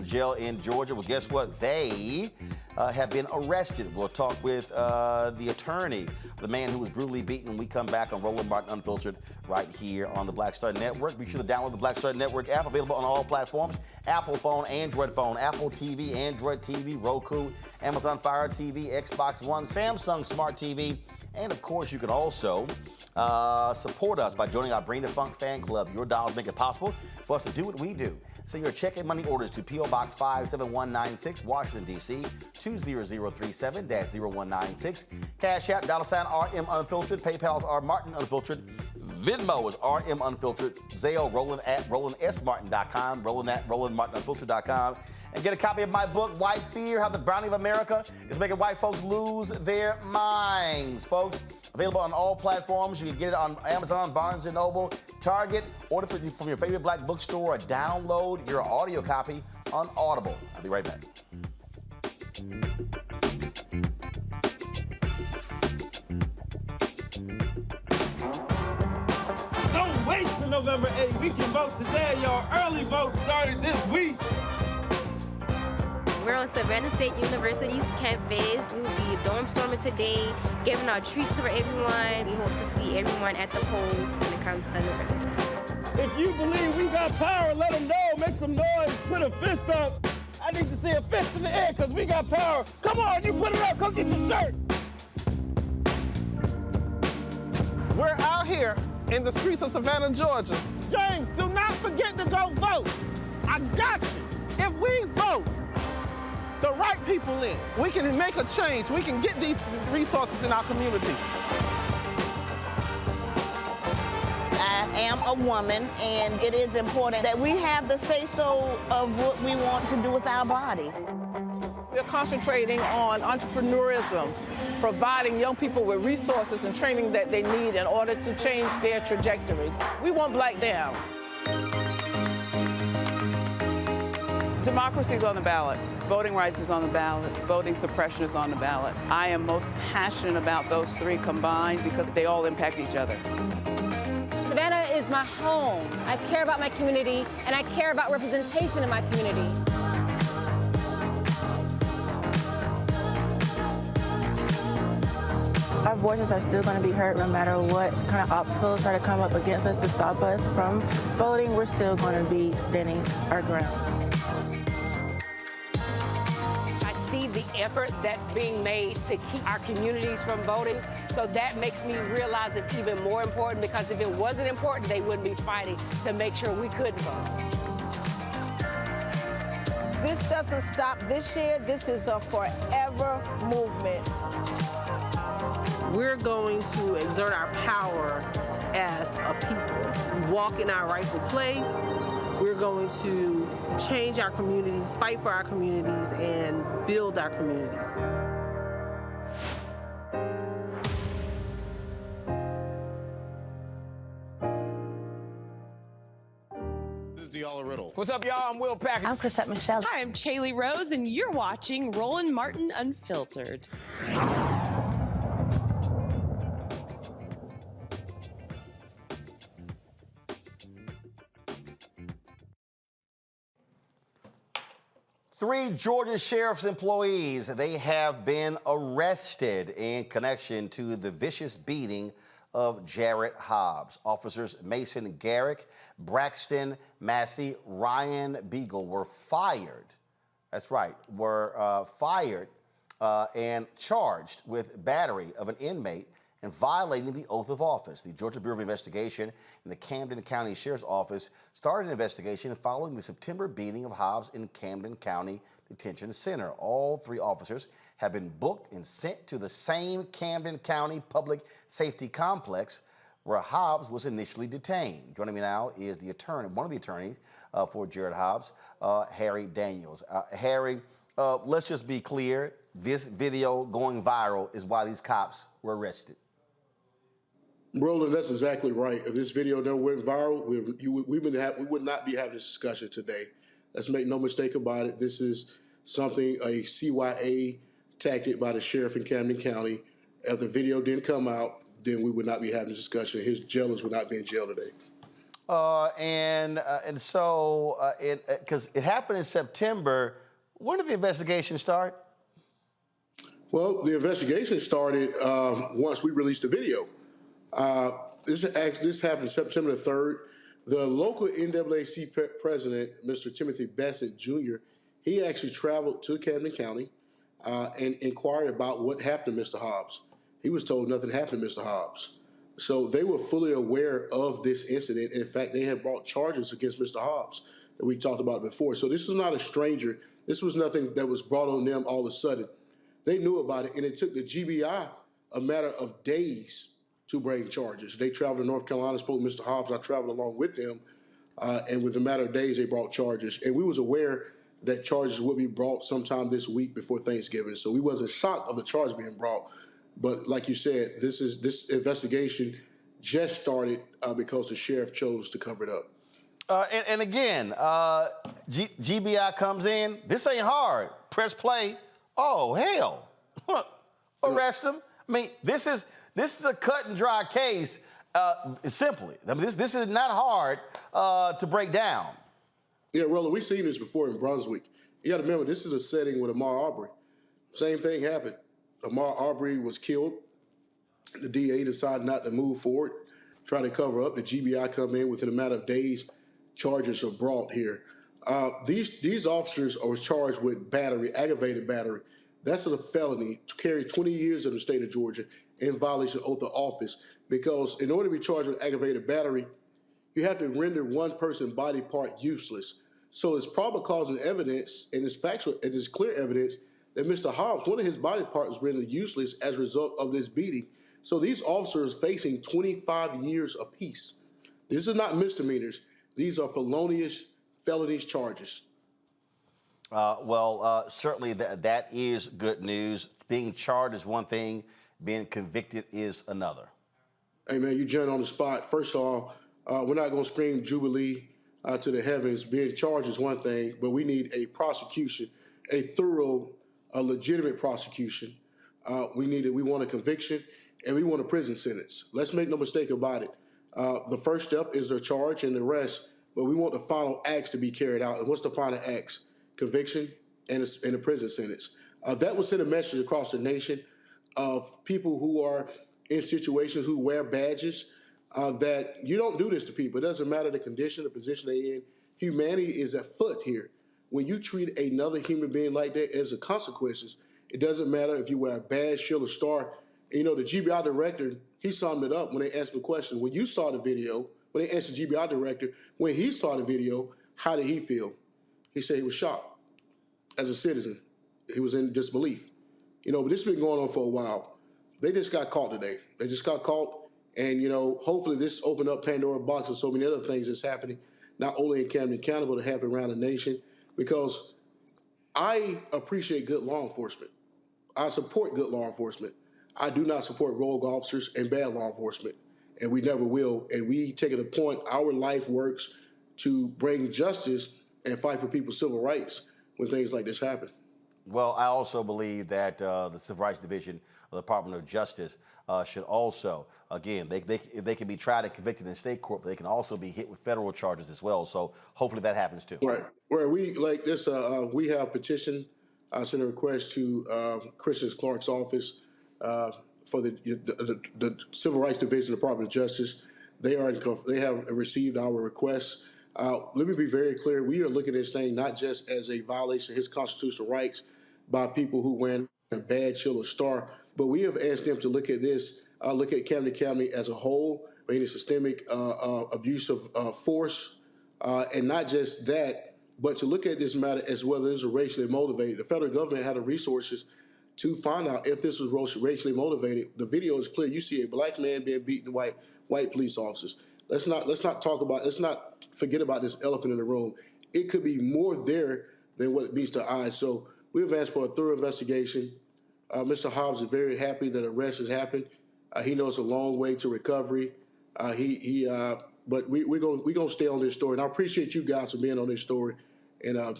Georgia? Well, guess what? They have been arrested. We'll talk with the attorney, the man who was brutally beaten, when we come back on Roland Martin Unfiltered right here on the Black Star Network. Be sure to download the Black Star Network app, available on all platforms: Apple phone, Android phone, Apple TV, Android TV, Roku, Amazon Fire TV, Xbox One, Samsung Smart TV, And of course, you can also support us by joining our Bring the Funk fan club. Your dollars make it possible for us to do what we do. Send your check and money orders to P.O. Box 57196, Washington, D.C. 20037-0196. Cash App, $RM Unfiltered. PayPal's R Martin Unfiltered. Venmo is RM Unfiltered. Zelle, Roland at RolandSMartin.com. Roland at RolandMartinUnfiltered.com. And get a copy of my book, White Fear, How the Brownie of America is Making White Folks Lose Their Minds. Folks, available on all platforms. You can get it on Amazon, Barnes & Noble, Target. Order from your favorite black bookstore or download your audio copy on Audible. I'll be right back. Don't wait till November 8th. We can vote today. Your early vote started this week. We're on Savannah State University's campus. We will be dorm storming today, giving out treats for everyone. We hope to see everyone at the polls when it comes to November. If you believe we got power, let them know. Make some noise. Put a fist up. I need to see a fist in the air because we got power. Come on, you put it up. Come get your shirt. We're out here in the streets of Savannah, Georgia. James, do not forget to go vote. I got you. If we vote the right people in, we can make a change. We can get these resources in our community. I am a woman, and it is important that we have the say-so of what we want to do with our bodies. We're concentrating on entrepreneurism, providing young people with resources and training that they need in order to change their trajectories. We want Black down. Democracy is on the ballot. Voting rights is on the ballot. Voting suppression is on the ballot. I am most passionate about those three combined because they all impact each other. Savannah is my home. I care about my community, and I care about representation in my community. Our voices are still going to be heard no matter what kind of obstacles try to come up against us to stop us from voting. We're still going to be standing our ground. The effort that's being made to keep our communities from voting. So that makes me realize it's even more important, because if it wasn't important, they wouldn't be fighting to make sure we could vote. This doesn't stop this year. This is a forever movement. We're going to exert our power as a people, walk in our rightful place. We're going to change our communities, fight for our communities, and build our communities. This is Deala Riddle. What's up, y'all? I'm Will Packer. I'm Chrisette Michelle. Hi, I'm Chaley Rose, and you're watching Roland Martin Unfiltered. Three Georgia Sheriff's employees, they have been arrested in connection to the vicious beating of Jarrett Hobbs. Officers Mason Garrick, Braxton Massey, Ryan Beagle were fired. That's right, were fired and charged with battery of an inmate and violating the oath of office. The Georgia Bureau of Investigation and the Camden County Sheriff's Office started an investigation following the September beating of Hobbs in Camden County Detention Center. All three officers have been booked and sent to the same Camden County Public Safety Complex where Hobbs was initially detained. Joining me now is the attorney, one of the attorneys for Jarrett Hobbs, Harry Daniels. Harry, let's just be clear. This video going viral is why these cops were arrested. Roland, that's exactly right. If this video never went viral, we would not be having this discussion today. Let's make no mistake about it. This is something, a CYA tactic by the sheriff in Camden County. If the video didn't come out, then we would not be having this discussion. His jailers would not be in jail today. And so, because it happened in September, when did the investigation start? Well, the investigation started once we released the video. This happened September the 3rd. The local NAACP president, Mr. Timothy Bassett Jr., he actually traveled to Camden County and inquired about what happened to Mr. Hobbs. He was told nothing happened to Mr. Hobbs. So they were fully aware of this incident. In fact, they had brought charges against Mr. Hobbs that we talked about before. So this was not a stranger. This was nothing that was brought on them all of a sudden. They knew about it, and it took the GBI a matter of days to bring charges. They traveled to North Carolina, spoke to Mr. Hobbs. I traveled along with them, and within a matter of days, they brought charges. And we was aware that charges would be brought sometime this week before Thanksgiving. So we wasn't shocked of the charge being brought. But like you said, this investigation just started because the sheriff chose to cover it up. And again, GBI comes in. This ain't hard. Press play. Oh, hell. Arrest him. I mean, this is a cut and dry case, simply. I mean, this is not hard to break down. Yeah, Roland, we've seen this before in Brunswick. You got to remember, this is a setting with Ahmaud Arbery. Same thing happened. Ahmaud Arbery was killed. The DA decided not to move forward, try to cover up. The GBI come in within a matter of days. Charges are brought here. These officers are charged with battery, aggravated battery. That's a felony to carry 20 years in the state of Georgia in violation of oath of office. Because in order to be charged with aggravated battery, you have to render one person's body part useless. So it's probable cause and evidence, and it's factual, it is clear evidence that Mr. Hobbs, one of his body parts was rendered useless as a result of this beating. So these officers facing 25 years apiece. This is not misdemeanors. These are felonies charges. Certainly that is good news. Being charged is one thing. Being convicted is another. Hey, man, you jumped on the spot. First of all, we're not going to scream Jubilee to the heavens. Being charged is one thing, but we need a prosecution, a thorough, a legitimate prosecution. We want a conviction, and we want a prison sentence. Let's make no mistake about it. The first step is the charge and the arrest, but we want the final acts to be carried out. And what's the final acts? Conviction and a prison sentence. That will send a message across the nation of people who are in situations who wear badges, that you don't do this to people. It doesn't matter the condition, the position they're in. Humanity is at foot here. When you treat another human being like that, there's the consequences. It doesn't matter if you wear a badge, shield, or star. You know, the GBI director, he summed it up when they asked him the question. When you saw the video, when they asked the GBI director, when he saw the video, how did he feel? He said he was shocked as a citizen. He was in disbelief. You know, but this has been going on for a while. They just got caught today. They just got caught. And, you know, hopefully this opened up Pandora's box and so many other things that's happening, not only in Camden County, but happening around the nation. Because I appreciate good law enforcement. I support good law enforcement. I do not support rogue officers and bad law enforcement, and we never will. And we take it a point, our life works to bring justice and fight for people's civil rights when things like this happen. Well, I also believe that the Civil Rights Division of the Department of Justice should also, again, they can be tried and convicted in state court, but they can also be hit with federal charges as well. So hopefully that happens too. Right. Where we like this, we have petitioned, sent a request to Christian Clark's office for the Civil Rights Division of the Department of Justice. They have received our requests. Let me be very clear. We are looking at this thing not just as a violation of his constitutional rights by people who wear a badge, shield, or star, but we have asked them to look at this, look at Camden County as a whole, any systemic abuse of force, and not just that, but to look at this matter as whether it's racially motivated. The federal government had the resources to find out if this was racially motivated. The video is clear. You see a black man being beaten by white police officers. Let's not forget about this elephant in the room. It could be more there than what it meets the eye. So we've asked for a thorough investigation. Mr. Hobbs is very happy that arrest has happened. He knows a long way to recovery. But we're gonna stay on this story. And I appreciate you guys for being on this story and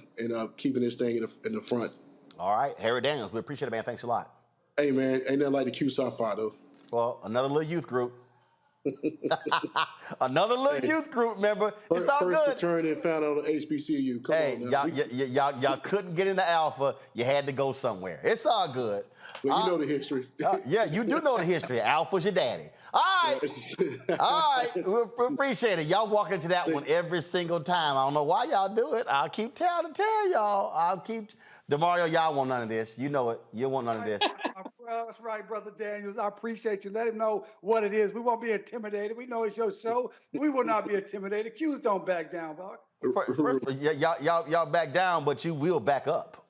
keeping this thing in the front. All right, Harry Daniels, we appreciate it, man. Thanks a lot. Hey, man, ain't nothing like the Q South 5, though. Well, another little youth group. Another little youth group member. It's all first good. fraternity found out on HBCU. Come on, now. Y'all couldn't get into Alpha. You had to go somewhere. It's all good. Well, you know the history. Yeah, you do know the history. Alpha's your daddy. All right. All right. We appreciate it. Y'all walk into that one every single time. I don't know why y'all do it. I'll keep tell y'all. DeMario, y'all want none of this. You know it. You want none of this. Well, that's right, Brother Daniels. I appreciate you. Let him know what it is. We won't be intimidated. We know it's your show. We will not be intimidated. Q's don't back down, bro. First, y'all back down, but you will back up.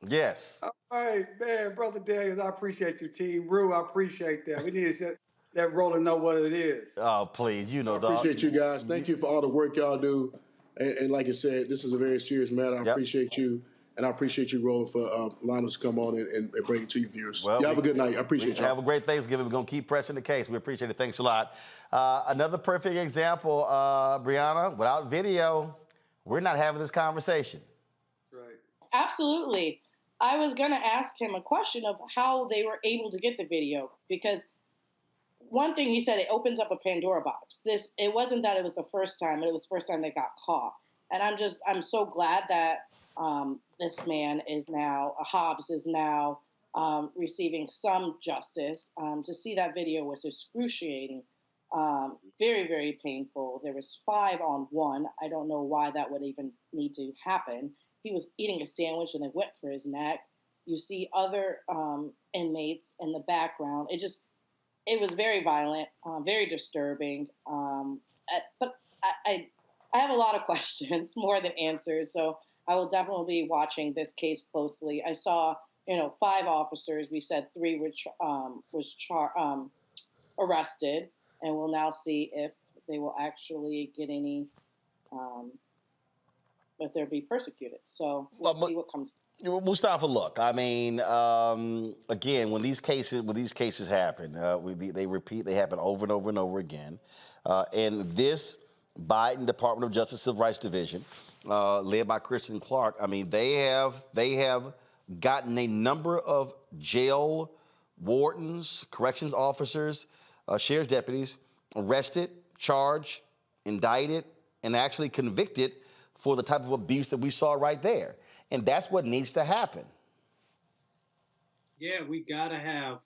Yes. All right, man, Brother Daniels, I appreciate you, Team Rue. I appreciate that. We need to let Roland know what it is. Oh, please, you know, I appreciate you guys. Thank you for all the work y'all do. And like I said, this is a very serious matter. I appreciate you. And I appreciate you, Roland, for allowing us to come on and bring it to you viewers. Well, y'all have a good night. I appreciate you. Have a great Thanksgiving. We're going to keep pressing the case. We appreciate it. Thanks a lot. Another perfect example, Brianna, without video, we're not having this conversation. Right. Absolutely. I was going to ask him a question of how they were able to get the video, because one thing he said, it opens up a Pandora box. It wasn't that it was the first time, but it was the first time they got caught. And I'm so glad that this man is now, Hobbs is now receiving some justice. To see that video was excruciating, very, very painful. There was 5 on 1. I don't know why that would even need to happen. He was eating a sandwich and they went for his neck. You see other inmates in the background. It was very violent, very disturbing. But I have a lot of questions, more than answers. So I will definitely be watching this case closely. I saw, 5 officers. We said 3 was arrested, and we'll now see if they will actually get any, if they'll be persecuted. So we'll see what comes. Mustafa, look, I mean, again, when these cases happen, they happen over and over and over again. And this Biden Department of Justice Civil Rights Division, led by Kristen Clark, I mean, they have gotten a number of jail wardens, corrections officers, sheriff's deputies arrested, charged, indicted, and actually convicted for the type of abuse that we saw right there. And that's what needs to happen. Yeah, we got to have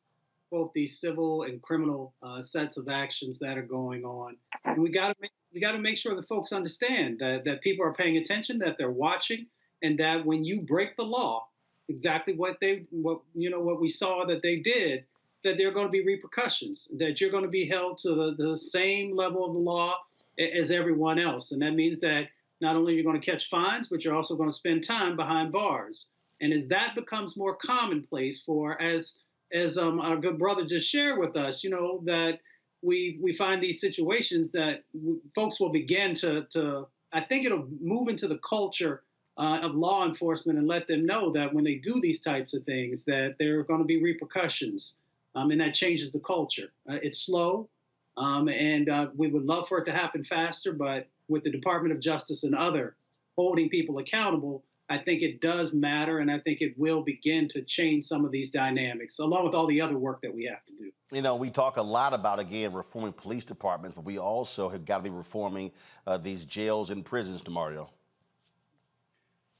both these civil and criminal sets of actions that are going on. And we got to make sure that folks understand that people are paying attention, that they're watching, and that when you break the law, exactly what we saw that they did, that there are going to be repercussions, that you're going to be held to the same level of the law as everyone else. And that means that not only are you going to catch fines, but you're also going to spend time behind bars. And as that becomes more commonplace as our good brother just shared with us, that we find these situations that folks will begin to, I think it'll move into the culture of law enforcement and let them know that when they do these types of things, that there are going to be repercussions, and that changes the culture. It's slow, and we would love for it to happen faster, but with the Department of Justice and other holding people accountable, I think it does matter, and I think it will begin to change some of these dynamics, along with all the other work that we have to do. We talk a lot about, again, reforming police departments, but we also have got to be reforming these jails and prisons, DeMario.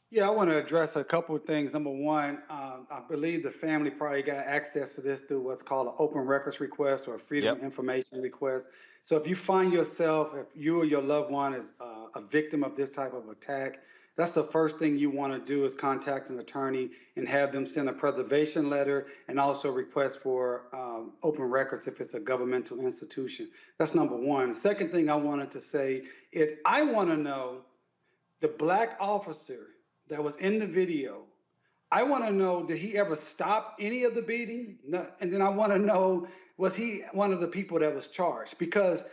Yeah, I want to address a couple of things. Number one, I believe the family probably got access to this through what's called an open records request or a freedom of information request. So if you find yourself, if you or your loved one is a victim of this type of attack, that's the first thing you want to do is contact an attorney and have them send a preservation letter and also request for open records if it's a governmental institution. That's number one. The second thing I wanted to say is I want to know the black officer that was in the video. I want to know, did he ever stop any of the beating? No. And then I want to know, was he one of the people that was charged? Because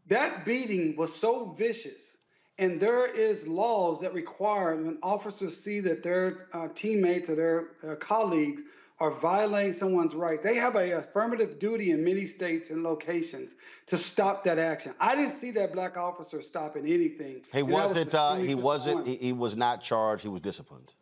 that beating was so vicious. And there is laws that require when officers see that their teammates or their colleagues are violating someone's rights, they have an affirmative duty in many states and locations to stop that action. I didn't see that black officer stopping anything. He was not charged. He was disciplined.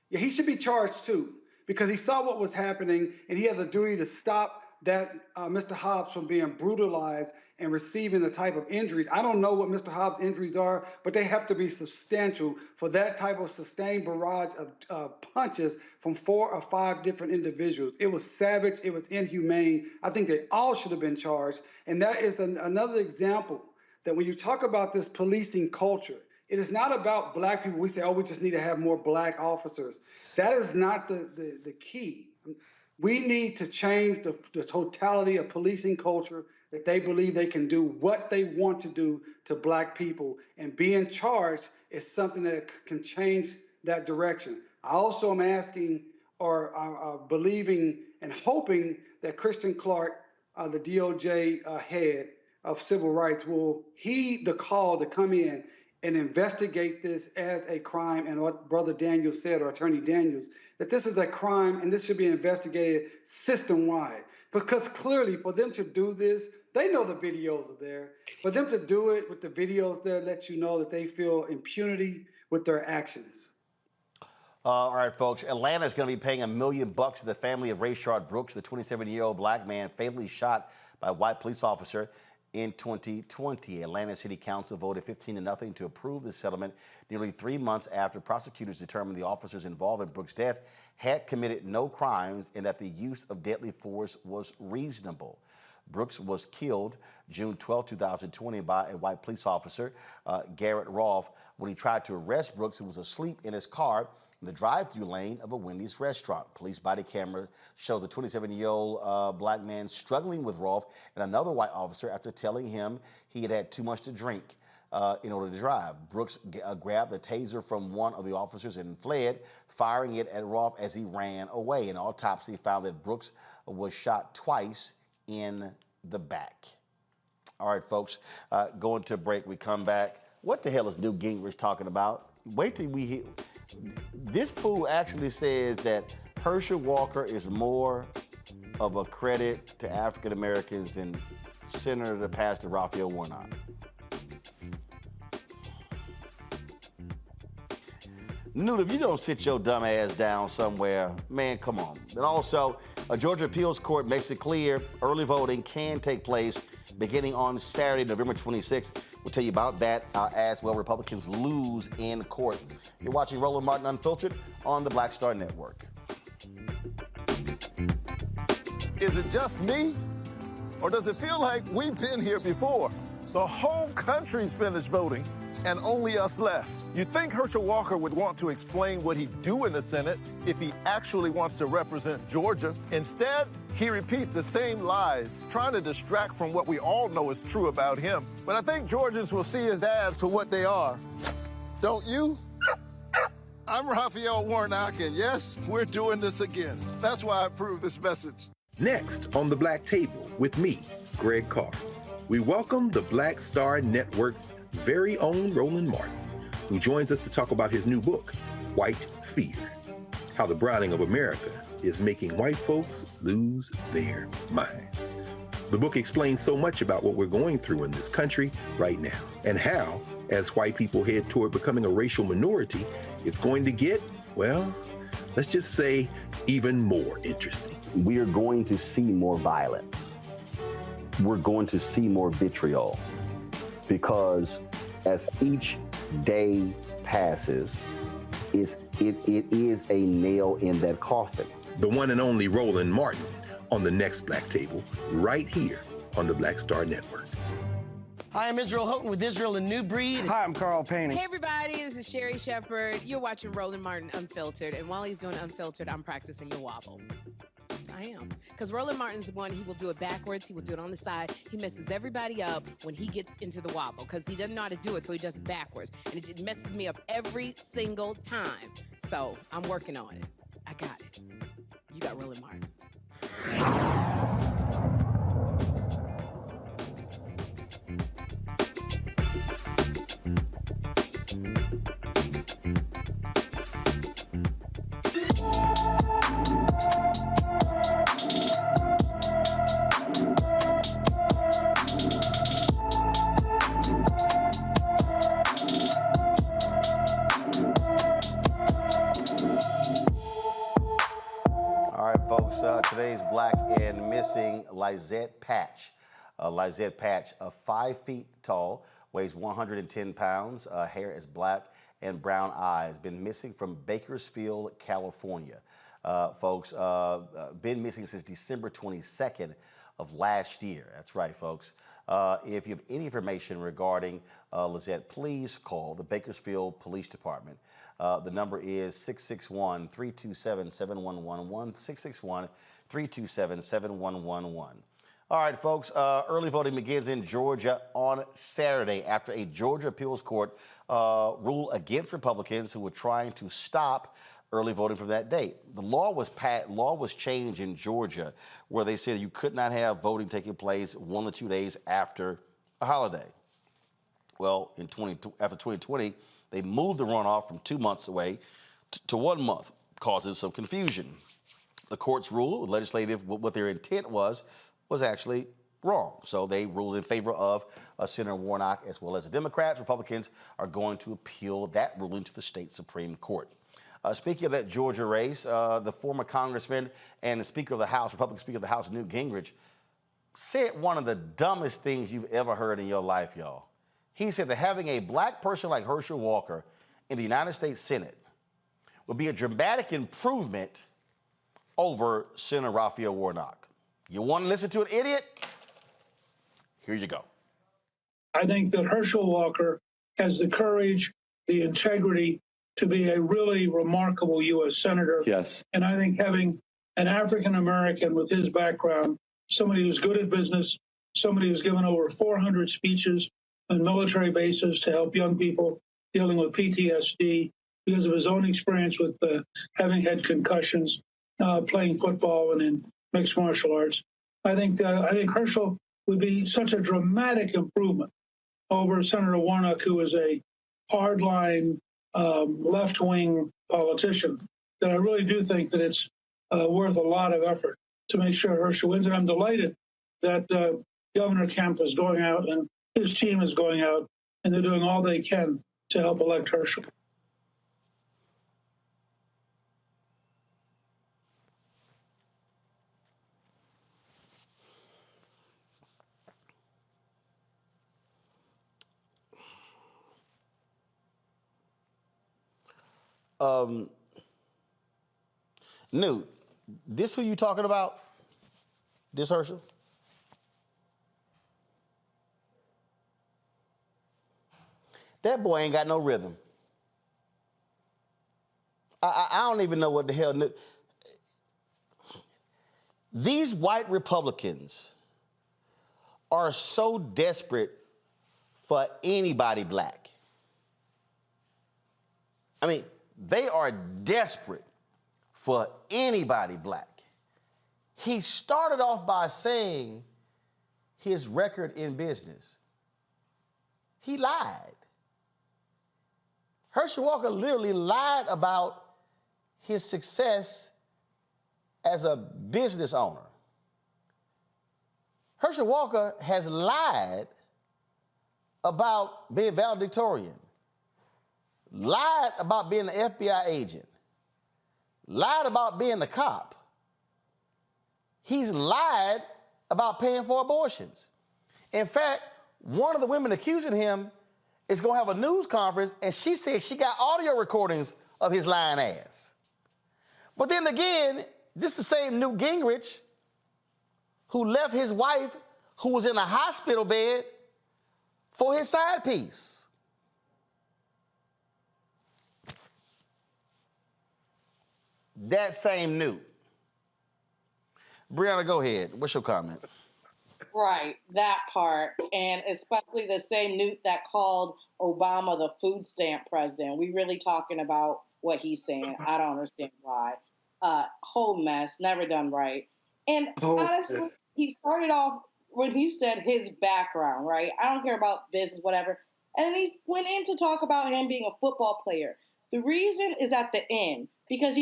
Yeah, he should be charged too, because he saw what was happening and he has a duty to stop that Mr. Hobbs from being brutalized and receiving the type of injuries. I don't know what Mr. Hobbs' injuries are, but they have to be substantial for that type of sustained barrage of punches from 4 or 5 different individuals. It was savage. It was inhumane. I think they all should have been charged. And that is another example that when you talk about this policing culture, It is not about black people. We say, oh, we just need to have more black officers. That is not the key. We need to change the totality of policing culture, that they believe they can do what they want to do to black people, and being charged is something that can change that direction. I also am asking or believing and hoping that Christian Clark, the DOJ head of civil rights, will heed the call to come in and investigate this as a crime. And what Brother Daniels said, or Attorney Daniels, that this is a crime and this should be investigated system-wide. Because clearly for them to do this, they know the videos are there. For them to do it with the videos there, let you know that they feel impunity with their actions. All right, folks. Atlanta is going to be paying $1 million to the family of Rayshard Brooks, the 27-year-old black man fatally shot by a white police officer in 2020. Atlanta City Council voted 15-0 to approve the settlement nearly 3 months after prosecutors determined the officers involved in Brooks' death had committed no crimes and that the use of deadly force was reasonable. Brooks was killed June 12, 2020 by a white police officer, Jarrett Hobbs. When he tried to arrest Brooks, he was asleep in his car in the drive-through lane of a Wendy's restaurant. Police body camera shows a 27-year-old black man struggling with Rolfe and another white officer after telling him he had had too much to drink in order to drive. Brooks grabbed the taser from one of the officers and fled, firing it at Rolfe as he ran away. An autopsy found that Brooks was shot twice in the back. All right, folks, going to break. We come back. What the hell is Newt Gingrich talking about? Wait till we hear. This fool actually says that Herschel Walker is more of a credit to African Americans than Senator Pastor Raphael Warnock. Newt, if you don't sit your dumb ass down somewhere, man, come on. And also, a Georgia appeals court makes it clear early voting can take place beginning on Saturday, November 26th. We'll tell you about that as well. Republicans lose in court. You're watching Roland Martin Unfiltered on the Black Star Network. Is it just me? Or does it feel like we've been here before? The whole country's finished voting and only us left. You'd think Herschel Walker would want to explain what he'd do in the Senate if he actually wants to represent Georgia. Instead, he repeats the same lies, trying to distract from what we all know is true about him. But I think Georgians will see his ads for what they are. Don't you? I'm Raphael Warnock, and yes, we're doing this again. That's why I approve this message. Next on the Black Table with me, Greg Carr, we welcome the Black Star Network's very own Roland Martin, who joins us to talk about his new book, White Fear, How the Browning of America is Making White Folks Lose Their Minds. The book explains so much about what we're going through in this country right now, and how, as white people head toward becoming a racial minority, it's going to get, well, let's just say, even more interesting. We are going to see more violence. We're going to see more vitriol, because as each day passes, it is a nail in that coffin. The one and only Roland Martin on the next Black Table, right here on the Black Star Network. Hi, I'm Israel Houghton with Israel and New Breed. Hi, I'm Carl Payne. Hey, everybody, this is Sherry Shepherd. You're watching Roland Martin Unfiltered, and while he's doing Unfiltered, I'm practicing the wobble. Yes, I am. Because Roland Martin's the one, he will do it backwards, he will do it on the side. He messes everybody up when he gets into the wobble, because he doesn't know how to do it, so he does it backwards. And it just messes me up every single time. So I'm working on it. I got it. You got Roland Martin. Today's black and missing Lizette Patch. Lizette Patch, 5 feet tall, weighs 110 pounds, hair is black and brown eyes. Been missing from Bakersfield, California. Folks, been missing since December 22nd of last year. That's right, folks. If you have any information regarding Lizette, please call the Bakersfield Police Department. The number is 661-327-7111, 661-327-7111. All right, folks, early voting begins in Georgia on Saturday after a Georgia appeals court ruled against Republicans who were trying to stop early voting from that date. The law was changed in Georgia where they said you could not have voting taking place 1 or 2 days after a holiday. Well, after 2020, they moved the runoff from 2 months away to 1 month, causing some confusion. The court's rule, legislative, what their intent was actually wrong. So they ruled in favor of Senator Warnock as well as the Democrats. Republicans are going to appeal that ruling to the state Supreme Court. Speaking of that Georgia race, the former congressman and the Speaker of the House, Republican Speaker of the House, Newt Gingrich, said one of the dumbest things you've ever heard in your life, y'all. He said that having a black person like Herschel Walker in the United States Senate would be a dramatic improvement over Senator Raphael Warnock. You want to listen to an idiot? Here you go. I think that Herschel Walker has the courage, the integrity to be a really remarkable U.S. Senator. Yes. And I think having an African-American with his background, somebody who's good at business, somebody who's given over 400 speeches on military bases to help young people dealing with PTSD because of his own experience with having had concussions, playing football and in mixed martial arts. I think Herschel would be such a dramatic improvement over Senator Warnock, who is a hardline left-wing politician, that I really do think that it's worth a lot of effort to make sure Herschel wins. And I'm delighted that Governor Kemp is going out and his team is going out and they're doing all they can to help elect Herschel. Newt, this who you talking about? This Herschel? That boy ain't got no rhythm. I don't even know what the hell. These white Republicans are so desperate for anybody black. I mean, they are desperate for anybody black. He started off by saying his record in business. He lied. Herschel Walker literally lied about his success as a business owner. Herschel Walker has lied about being valedictorian, lied about being an FBI agent, lied about being a cop. He's lied about paying for abortions. In fact, one of the women accusing him is going to have a news conference, and she said she got audio recordings of his lying ass. But then again, this is the same Newt Gingrich who left his wife, who was in a hospital bed, for his side piece. That same Newt. Brianna, go ahead. What's your comment? Right, that part. And especially the same Newt that called Obama the food stamp president. We really talking about what he's saying. I don't understand why. Whole mess, never done right. And honestly, he started off when he said his background, right? I don't care about business, whatever. And he went in to talk about him being a football player. The reason is at the end, because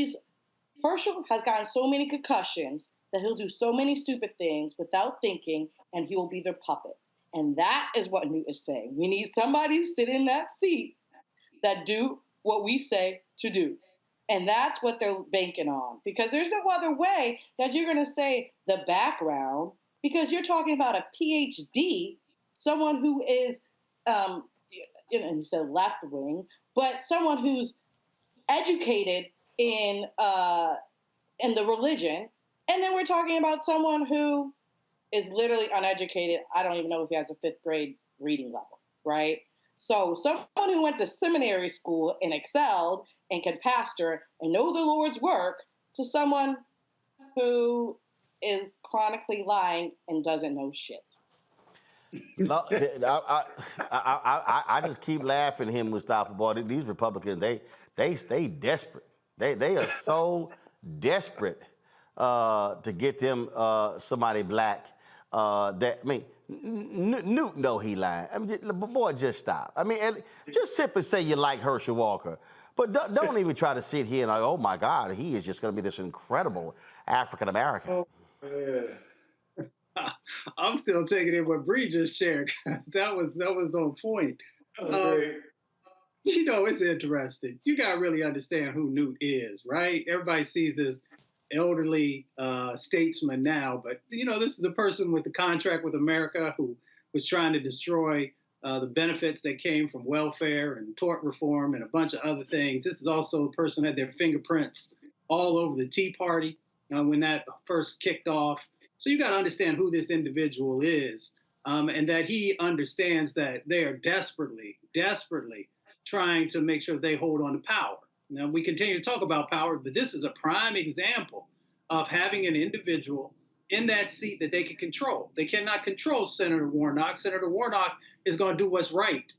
Herschel has gotten so many concussions that he'll do so many stupid things without thinking, and he will be their puppet. And that is what Newt is saying. We need somebody to sit in that seat that do what we say to do. And that's what they're banking on. Because there's no other way that you're going to say the background, because you're talking about a PhD, someone who is, you said left wing, but someone who's educated in the religion. And then we're talking about someone who is literally uneducated. I don't even know if he has a 5th grade reading level, right? So someone who went to seminary school and excelled and can pastor and know the Lord's work to someone who is chronically lying and doesn't know shit. No, I just keep laughing at him, Mustafa. Boy, these Republicans, they stay desperate. They are so desperate to get them somebody black. That I mean, Newt know he lying. I mean, boy, just stop. I mean, just simply say you like Herschel Walker, but don't even try to sit here and like, oh my God, he is just going to be this incredible African American. Oh, I'm still taking in what Bree just shared. That was on point. You know, it's interesting. You got to really understand who Newt is, right? Everybody sees this elderly statesman now, but you know, this is the person with the contract with America who was trying to destroy the benefits that came from welfare and tort reform and a bunch of other things. This is also the person who had their fingerprints all over the Tea Party when that first kicked off. So you got to understand who this individual is, and that he understands that they are desperately trying to make sure they hold on to power. Now, we continue to talk about power, but this is a prime example of having an individual in that seat that they can control. They cannot control Senator Warnock. Senator Warnock is going to do what's right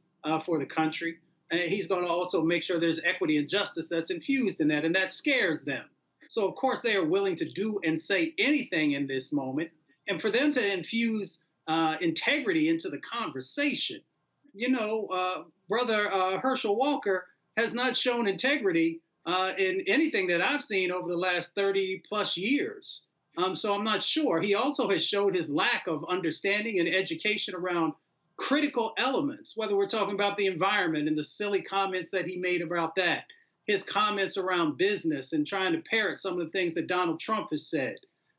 for the country, and he's going to also make sure there's equity and justice that's infused in that, and that scares them. So, of course, they are willing to do and say anything in this moment. And for them to infuse integrity into the conversation, you know, Brother Herschel Walker has not shown integrity in anything that I've seen over the last 30 plus years. So I'm not sure. He also has showed his lack of understanding and education around critical elements, whether we're talking about the environment and the silly comments that he made about that, his comments around business and trying to parrot some of the things that Donald Trump has said,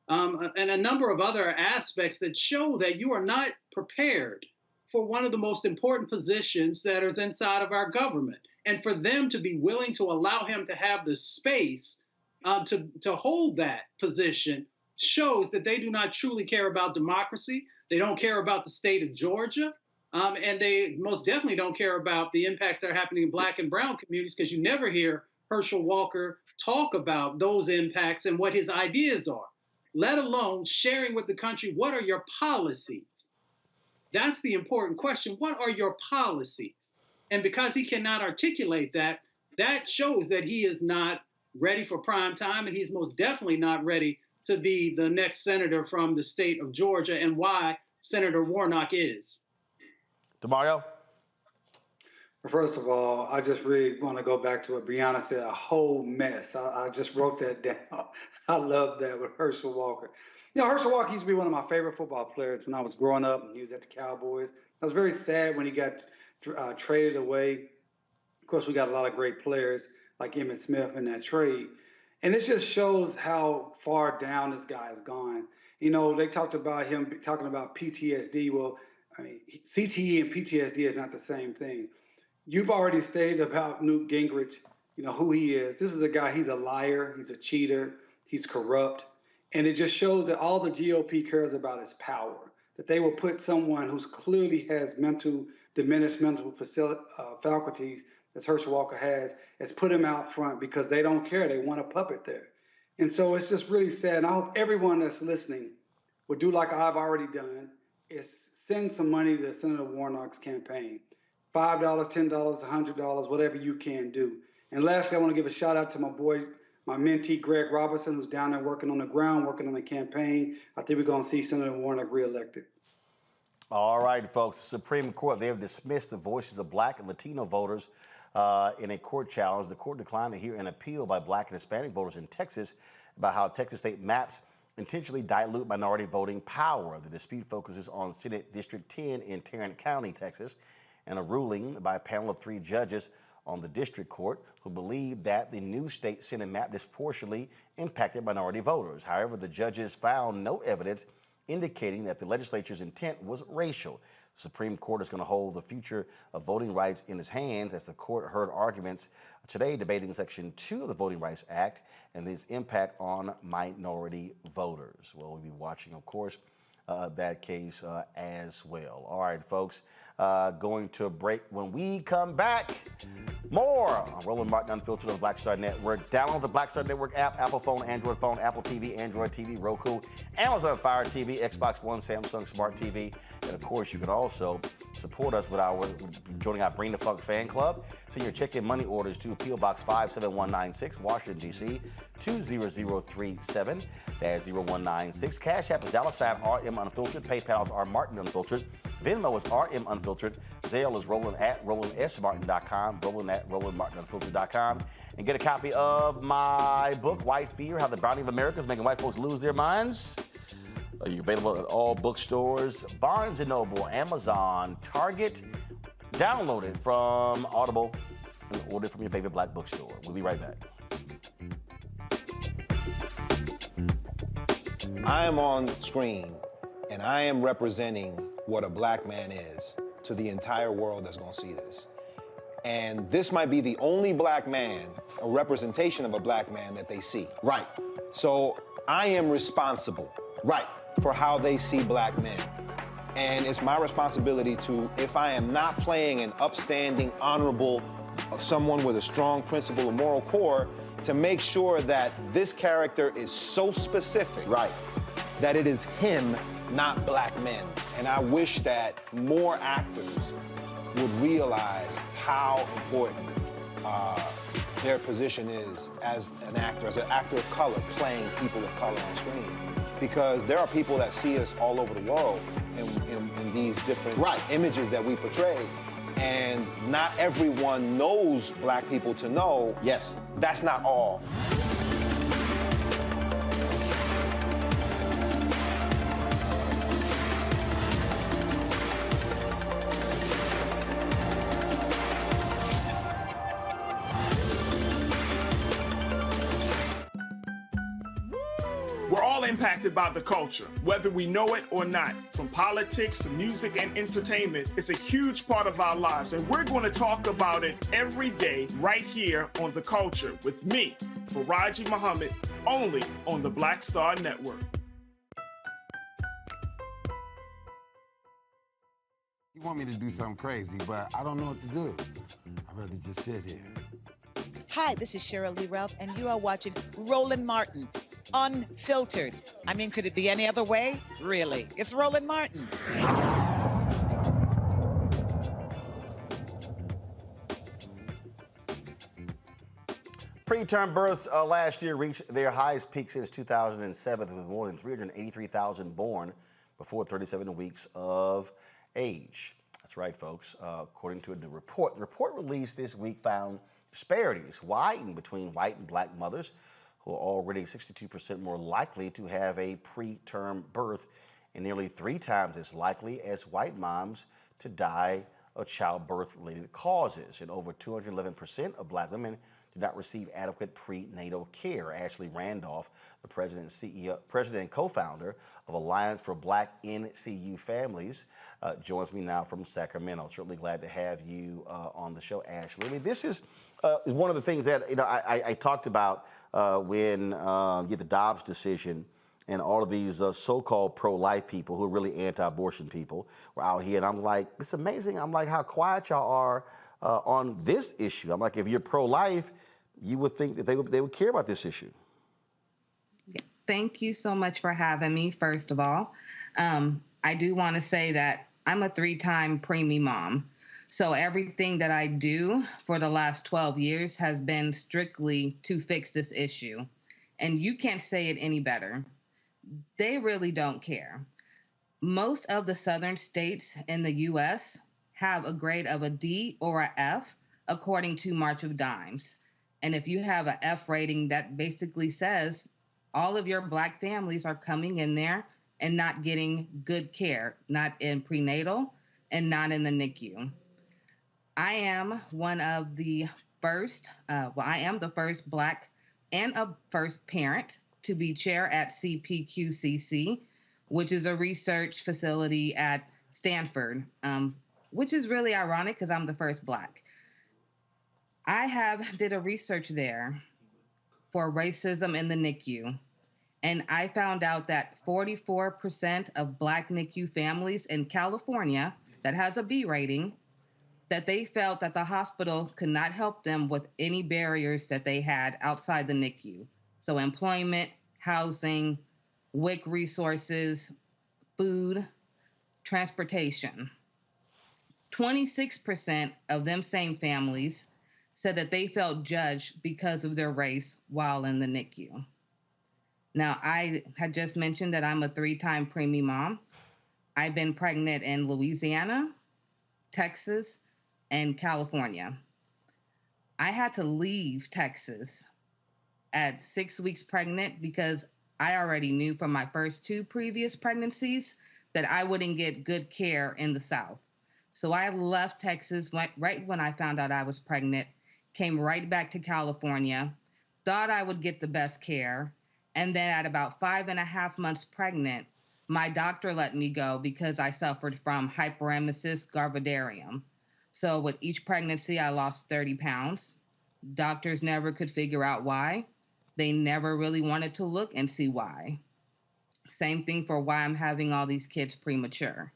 and a number of other aspects that show that you are not prepared for one of the most important positions that is inside of our government. And for them to be willing to allow him to have the space to hold that position shows that they do not truly care about democracy. They don't care about the state of Georgia. And they most definitely don't care about the impacts that are happening in Black and brown communities, because you never hear Herschel Walker talk about those impacts and what his ideas are, let alone sharing with the country, what are your policies? That's the important question. What are your policies? And because he cannot articulate that, that shows that he is not ready for prime time, and he's most definitely not ready to be the next senator from the state of Georgia, and why Senator Warnock is. DeMario? First of all, I just really want to go back to what Brianna said, a whole mess. I just wrote that down. I love that with Herschel Walker. You know, Herschel Walker used to be one of my favorite football players when I was growing up, and he was at the Cowboys. I was very sad when he got traded away. Of course, we got a lot of great players like Emmitt Smith in that trade. And this just shows how far down this guy has gone. You know, they talked about him talking about PTSD. Well, I mean, CTE and PTSD is not the same thing. You've already stated about Newt Gingrich, you know, who he is. This is a guy, he's a liar, he's a cheater, he's corrupt. And it just shows that all the GOP cares about is power, that they will put someone who's clearly has diminished mental faculties, as Herschel Walker has put him out front because they don't care. They want a puppet there. And so it's just really sad. And I hope everyone that's listening will do like I've already done, is send some money to Senator Warnock's campaign. $5, $10, $100, whatever you can do. And lastly, I want to give a shout out to my boy, my mentee, Greg Robertson, who's down there working on the ground, working on the campaign. I think we're going to see Senator Warnock reelected. All right, folks. The Supreme Court, they have dismissed the voices of Black and Latino voters in a court challenge. The court declined to hear an appeal by Black and Hispanic voters in Texas about how Texas state maps intentionally dilute minority voting power. The dispute focuses on Senate District 10 in Tarrant County, Texas, and a ruling by a panel of 3 judges on the district court who believe that the new state Senate map disproportionately impacted minority voters. However, the judges found no evidence indicating that the legislature's intent was racial. The Supreme Court is going to hold the future of voting rights in its hands as the court heard arguments today debating Section 2 of the Voting Rights Act and its impact on minority voters. Well, we'll be watching, of course, that case as well. All right, folks, going to a break. When we come back, more on Roland Martin Unfiltered on the Black Star Network. Download the Black Star Network app, Apple phone, Android phone, Apple TV, Android TV, Roku, Amazon Fire TV, Xbox One, Samsung Smart TV. And of course, you can also support us with joining our Bring the Funk fan club. Send your check-in money orders to P.O. Box 57196, Washington, D.C. 20037. That's 0196. Cash App is $RM Unfiltered. PayPal is R Martin Unfiltered. Venmo is RM Unfiltered. Zelle is Roland at RolandSMartin.com. Roland at RolandMartinUnfiltered.com. And get a copy of my book, White Fear: How the Browning of America is Making White Folks Lose Their Minds. You're available at all bookstores, Barnes & Noble, Amazon, Target. Download it from Audible and order it from your favorite black bookstore. We'll be right back. I am on screen, and I am representing what a black man is to the entire world that's going to see this. And this might be the only black man, a representation of a black man that they see. Right. So I am responsible. Right. For how they see black men. And it's my responsibility to, if I am not playing an upstanding, honorable, someone with a strong principle or moral core, to make sure that this character is so specific. Right. That it is him, not black men. And I wish that more actors would realize how important their position is as an actor of color, playing people of color on screen. Because there are people that see us all over the world in these different images that we portray. And not everyone knows black people to know. Yes. That's not all. We're all impacted by the culture, whether we know it or not. From politics to music and entertainment, it's a huge part of our lives, and we're going to talk about it every day right here on The Culture with me, Faraji Muhammad, only on the Black Star Network. You want me to do something crazy, but I don't know what to do. I'd rather just sit here. Hi, this is Cheryl Lee Ralph, and you are watching Roland Martin Unfiltered. I mean, could it be any other way? Really? It's Roland Martin. Preterm births last year reached their highest peak since 2007, with more than 383,000 born before 37 weeks of age. That's right, folks. According to a new report, the report released this week found disparities widen between white and black mothers, who are already 62% more likely to have a preterm birth and nearly 3 times as likely as white moms to die of childbirth-related causes. And over 211% of black women do not receive adequate prenatal care. Ashley Randolph, the president and co-founder of Alliance for Black NCU Families, joins me now from Sacramento. Certainly glad to have you on the show, Ashley. I mean, this is one of the things that I talked about when you get the Dobbs decision, and all of these so-called pro-life people who are really anti-abortion people were out here, and I'm like, it's amazing. I'm like, how quiet y'all are on this issue. I'm like, if you're pro-life, you would think that they would care about this issue. Thank you so much for having me, first of all. I do want to say that I'm a 3-time preemie mom. So everything that I do for the last 12 years has been strictly to fix this issue. And you can't say it any better. They really don't care. Most of the southern states in the U.S. have a grade of a D or a F, according to March of Dimes. And if you have an F rating, that basically says all of your black families are coming in there and not getting good care, not in prenatal and not in the NICU. I am one of the first, I am the first black and a first parent to be chair at CPQCC, which is a research facility at Stanford, which is really ironic because I'm the first black. I did a research there for racism in the NICU, And I found out that 44% of Black NICU families in California that has a B rating, that they felt that the hospital could not help them with any barriers that they had outside the NICU. So employment, housing, WIC resources, food, transportation. 26% of them same families said that they felt judged because of their race while in the NICU. Now, I had just mentioned that I'm a 3-time preemie mom. I've been pregnant in Louisiana, Texas, and California. I had to leave Texas at 6 weeks pregnant because I already knew from my first 2 previous pregnancies that I wouldn't get good care in the South. So I left Texas right when I found out I was pregnant, came right back to California, thought I would get the best care, and then at about 5.5 months pregnant, my doctor let me go because I suffered from hyperemesis gravidarum. So with each pregnancy, I lost 30 pounds. Doctors never could figure out why. They never really wanted to look and see why. Same thing for why I'm having all these kids premature.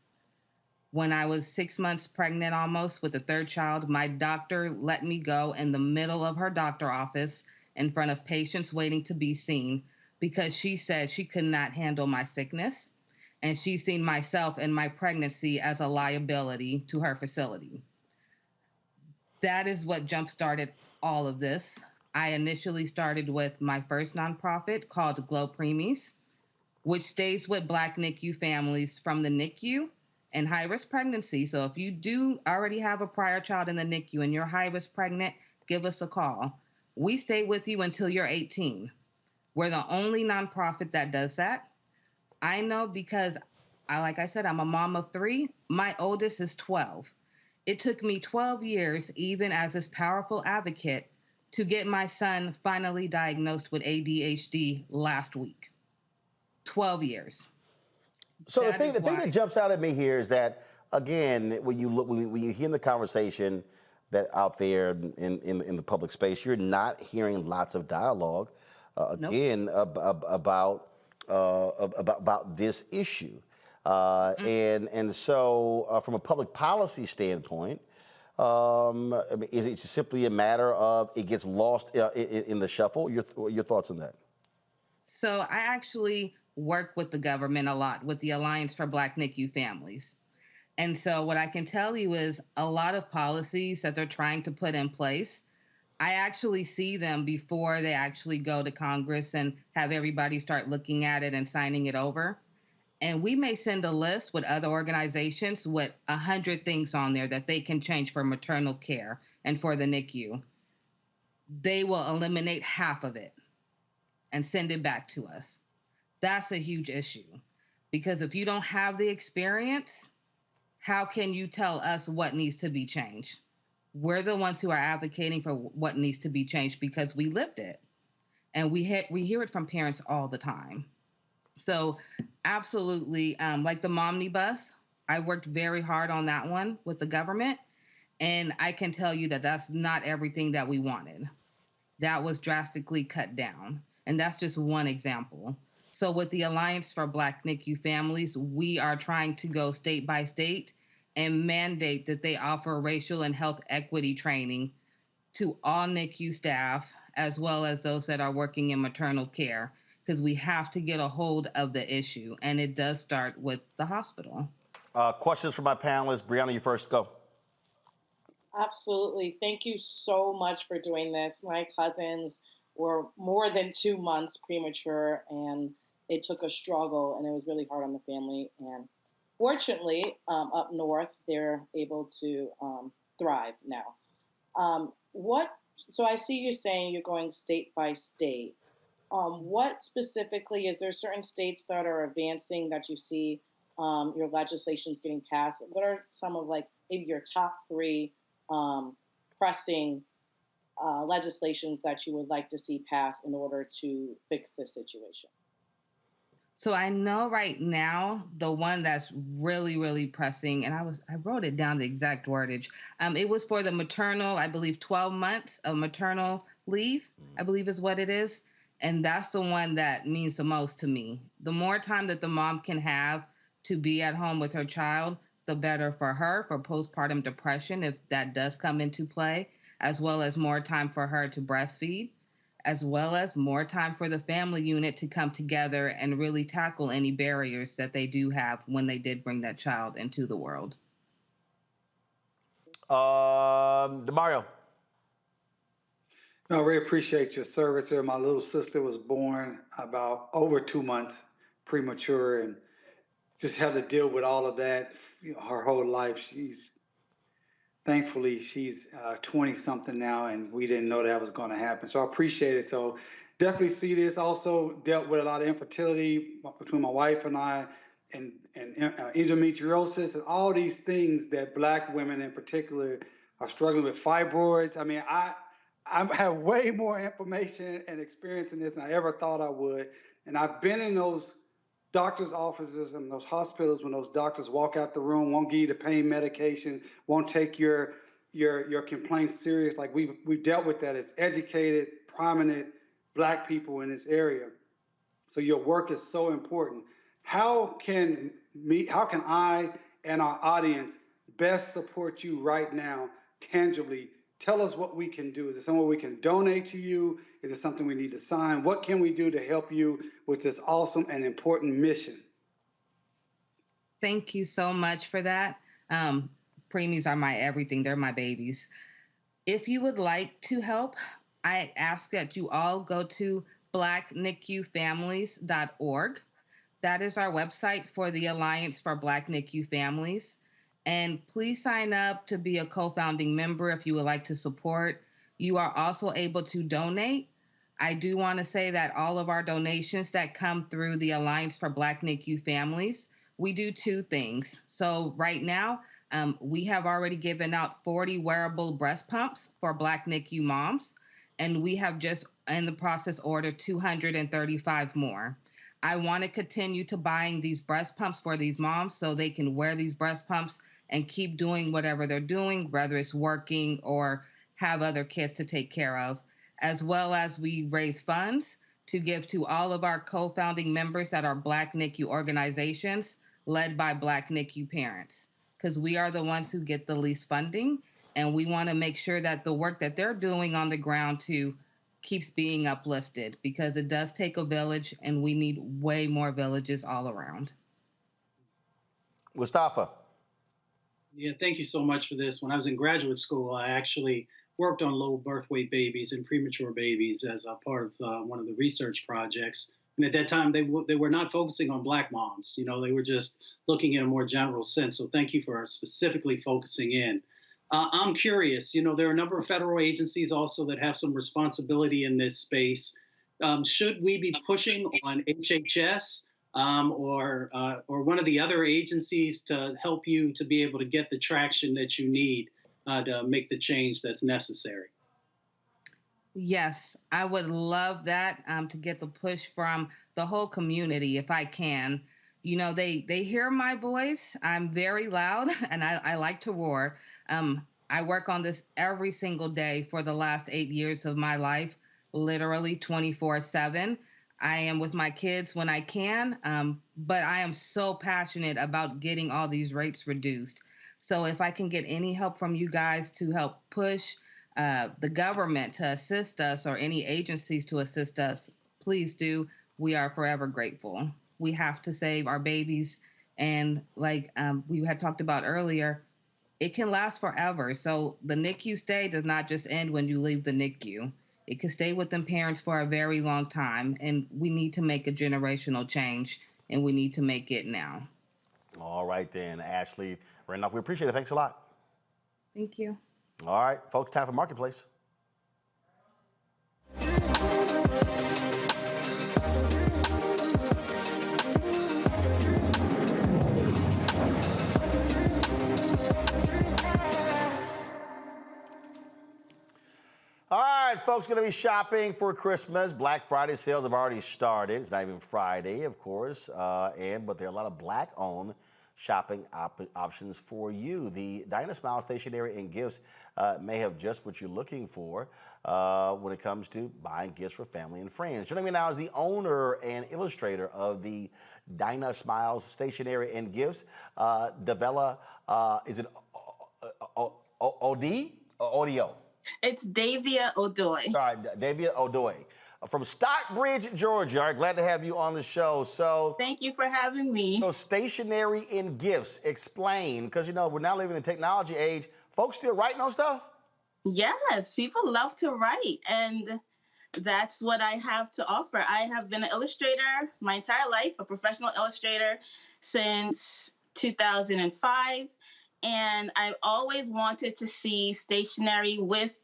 When I was 6 months pregnant almost with the 3rd child, my doctor let me go in the middle of her doctor office in front of patients waiting to be seen because she said she could not handle my sickness, and she's seen myself and my pregnancy as a liability to her facility. That is what jump-started all of this. I initially started with my first nonprofit called Glow Preemies, which stays with Black NICU families from the NICU and high-risk pregnancy. So if you do already have a prior child in the NICU and you're high-risk pregnant, give us a call. We stay with you until you're 18. We're the only nonprofit that does that. I know because, like I said, I'm a mom of 3. My oldest is 12. It took me 12 years, even as this powerful advocate, to get my son finally diagnosed with ADHD last week. 12 years. So the thing that jumps out at me here is that, again, when you hear the conversation that out there in the public space, you're not hearing lots of dialogue again about this issue. And so from a public policy standpoint, is it simply a matter of it gets lost in the shuffle? Your thoughts on that? So I actually work with the government a lot with the Alliance for Black NICU Families. And so what I can tell you is a lot of policies that they're trying to put in place, I actually see them before they actually go to Congress and have everybody start looking at it and signing it over. And we may send a list with other organizations with 100 things on there that they can change for maternal care and for the NICU. They will eliminate half of it and send it back to us. That's a huge issue because if you don't have the experience, how can you tell us what needs to be changed? We're the ones who are advocating for what needs to be changed because we lived it. And we hear it from parents all the time. So absolutely, like the Momnibus, I worked very hard on that one with the government. And I can tell you that that's not everything that we wanted. That was drastically cut down. And that's just one example. So with the Alliance for Black NICU Families, we are trying to go state by state and mandate that they offer racial and health equity training to all NICU staff, as well as those that are working in maternal care, because we have to get a hold of the issue. And it does start with the hospital. Questions for my panelists. Brianna, you first, go. Absolutely. Thank you so much for doing this. My cousins were more than 2 months premature, and it took a struggle, and it was really hard on the family. And fortunately, up north, they're able to thrive now. So I see you saying you're going state by state. What specifically, is there certain states that are advancing that you see your legislation's getting passed? What are some of maybe your top 3 pressing legislations that you would like to see passed in order to fix this situation? So I know right now the one that's really, really pressing, and I wrote it down, the exact wordage. It was for the maternal, I believe 12 months of maternal leave, I believe is what it is. And that's the one that means the most to me. The more time that the mom can have to be at home with her child, the better for her, for postpartum depression, if that does come into play, as well as more time for her to breastfeed, as well as more time for the family unit to come together and really tackle any barriers that they do have when they did bring that child into the world. DeMario. No, I really appreciate your service here. My little sister was born about over 2 months premature and just had to deal with all of that her whole life. Thankfully, she's 20-something now, and we didn't know that was going to happen. So I appreciate it. So definitely see this. Also dealt with a lot of infertility between my wife and I, and endometriosis, and all these things that Black women in particular are struggling with. Fibroids. I mean, I have way more information and experience in this than I ever thought I would. And I've been in those doctors' offices and those hospitals when those doctors walk out the room, won't give you the pain medication, won't take your complaints serious. Like we've dealt with that as educated, prominent Black people in this area. So your work is so important. How can I and our audience best support you right now, tangibly? Tell us what we can do. Is it somewhere we can donate to you? Is it something we need to sign? What can we do to help you with this awesome and important mission? Thank you so much for that. Preemies are my everything. They're my babies. If you would like to help, I ask that you all go to blacknicufamilies.org. That is our website for the Alliance for Black NICU Families. And please sign up to be a co-founding member if you would like to support. You are also able to donate. I do want to say that all of our donations that come through the Alliance for Black NICU Families, we do two things. So right now, we have already given out 40 wearable breast pumps for Black NICU moms, and we have just in the process ordered 235 more. I want to continue to buying these breast pumps for these moms so they can wear these breast pumps and keep doing whatever they're doing, whether it's working or have other kids to take care of, as well as we raise funds to give to all of our co-founding members that are Black NICU organizations led by Black NICU parents, because we are the ones who get the least funding, and we want to make sure that the work that they're doing on the ground too keeps being uplifted, because it does take a village, and we need way more villages all around. Mustafa. Yeah, thank you so much for this. When I was in graduate school, I actually worked on low birth weight babies and premature babies as a part of one of the research projects. And at that time, they were not focusing on Black moms. You know, they were just looking in a more general sense. So thank you for specifically focusing in. I'm curious, you know, there are a number of federal agencies also that have some responsibility in this space. Should we be pushing on HHS or one of the other agencies to help you to be able to get the traction that you need to make the change that's necessary? Yes, I would love that, to get the push from the whole community if I can. You know, they hear my voice. I'm very loud and I like to roar. I work on this every single day for the last 8 years of my life, literally 24/7. I am with my kids when I can, but I am so passionate about getting all these rates reduced. So if I can get any help from you guys to help push the government to assist us or any agencies to assist us, please do. We are forever grateful. We have to save our babies. And like we had talked about earlier, it can last forever. So the NICU stay does not just end when you leave the NICU. It can stay with them parents for a very long time. And we need to make a generational change, and we need to make it now. All right then, Ashley Randolph, we appreciate it. Thanks a lot. Thank you. All right, folks, time for Marketplace. All right, folks, going to be shopping for Christmas. Black Friday sales have already started. It's not even Friday, of course, but there are a lot of Black-owned shopping options for you. The Dynasmile Stationery and Gifts may have just what you're looking for when it comes to buying gifts for family and friends. Joining me now is the owner and illustrator of the Dynasmile Stationery and Gifts, Davella, is it O.D. or Audio? It's Davia Odoy. Sorry, Davia Odoy. From Stockbridge, Georgia. All right, glad to have you on the show. So, thank you for having me. So, stationery and gifts, explain, because you know we're now living in the technology age. Folks still writing on stuff? Yes, people love to write, and that's what I have to offer. I have been an illustrator my entire life, a professional illustrator since 2005, and I've always wanted to see stationery with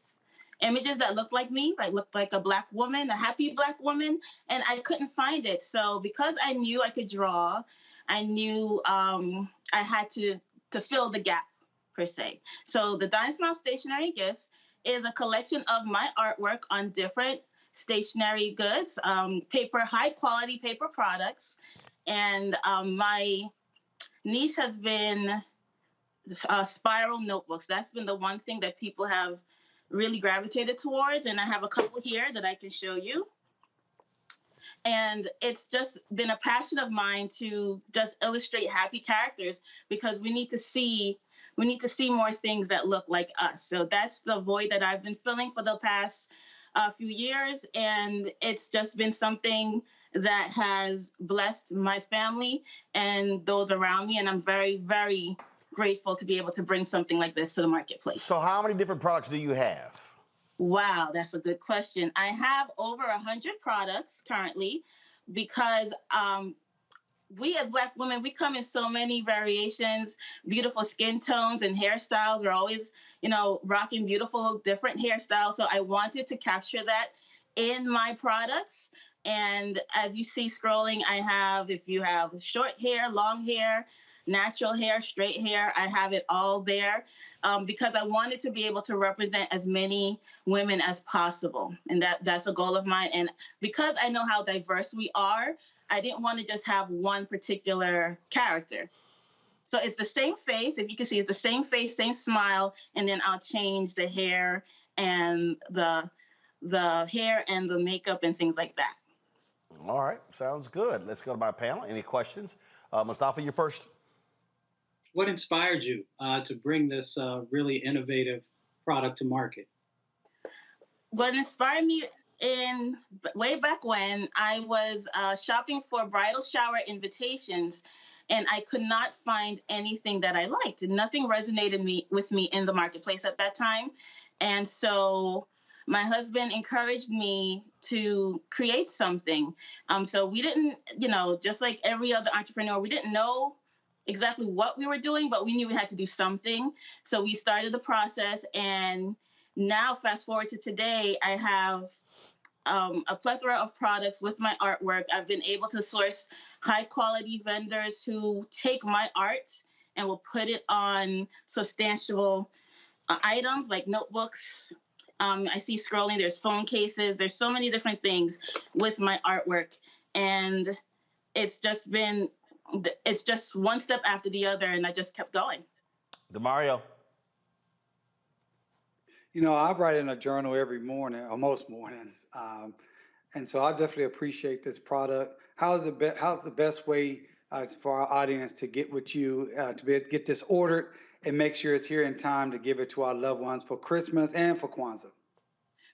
images that looked like me, like looked like a Black woman, a happy Black woman, and I couldn't find it. So because I knew I could draw, I knew I had to fill the gap, per se. So the Dynasmile Stationery Gifts is a collection of my artwork on different stationery goods, high quality paper products, and my niche has been spiral notebooks. That's been the one thing that people have really gravitated towards, and I have a couple here that I can show you. And it's just been a passion of mine to just illustrate happy characters, because we need to see more things that look like us. So that's the void that I've been filling for the past few years, and it's just been something that has blessed my family and those around me, and I'm very, very grateful to be able to bring something like this to the marketplace. So how many different products do you have? Wow, that's a good question. I have over 100 products currently, because we as Black women, we come in so many variations, beautiful skin tones and hairstyles. We're always, rocking beautiful different hairstyles. So I wanted to capture that in my products. And as you see scrolling, I have, if you have short hair, long hair, natural hair, straight hair, I have it all there, because I wanted to be able to represent as many women as possible. And that's a goal of mine. And because I know how diverse we are, I didn't want to just have one particular character. So it's the same face. If you can see, it's the same face, same smile, and then I'll change the hair and the hair and the makeup and things like that. All right, sounds good. Let's go to my panel. Any questions? Mustafa, you first. What inspired you to bring this really innovative product to market? What inspired me way back when I was shopping for bridal shower invitations, and I could not find anything that I liked. Nothing resonated with me in the marketplace at that time. And so my husband encouraged me to create something. So we didn't, just like every other entrepreneur, we didn't know exactly what we were doing, but we knew we had to do something. So we started the process, and now fast forward to today, I have a plethora of products with my artwork. I've been able to source high quality vendors who take my art and will put it on substantial items like notebooks. I see scrolling, there's phone cases, there's so many different things with my artwork. And it's just one step after the other, and I just kept going. DeMario. I write in a journal every morning, or most mornings, and so I definitely appreciate this product. How's the best way for our audience to get with you, to be able to get this ordered and make sure it's here in time to give it to our loved ones for Christmas and for Kwanzaa?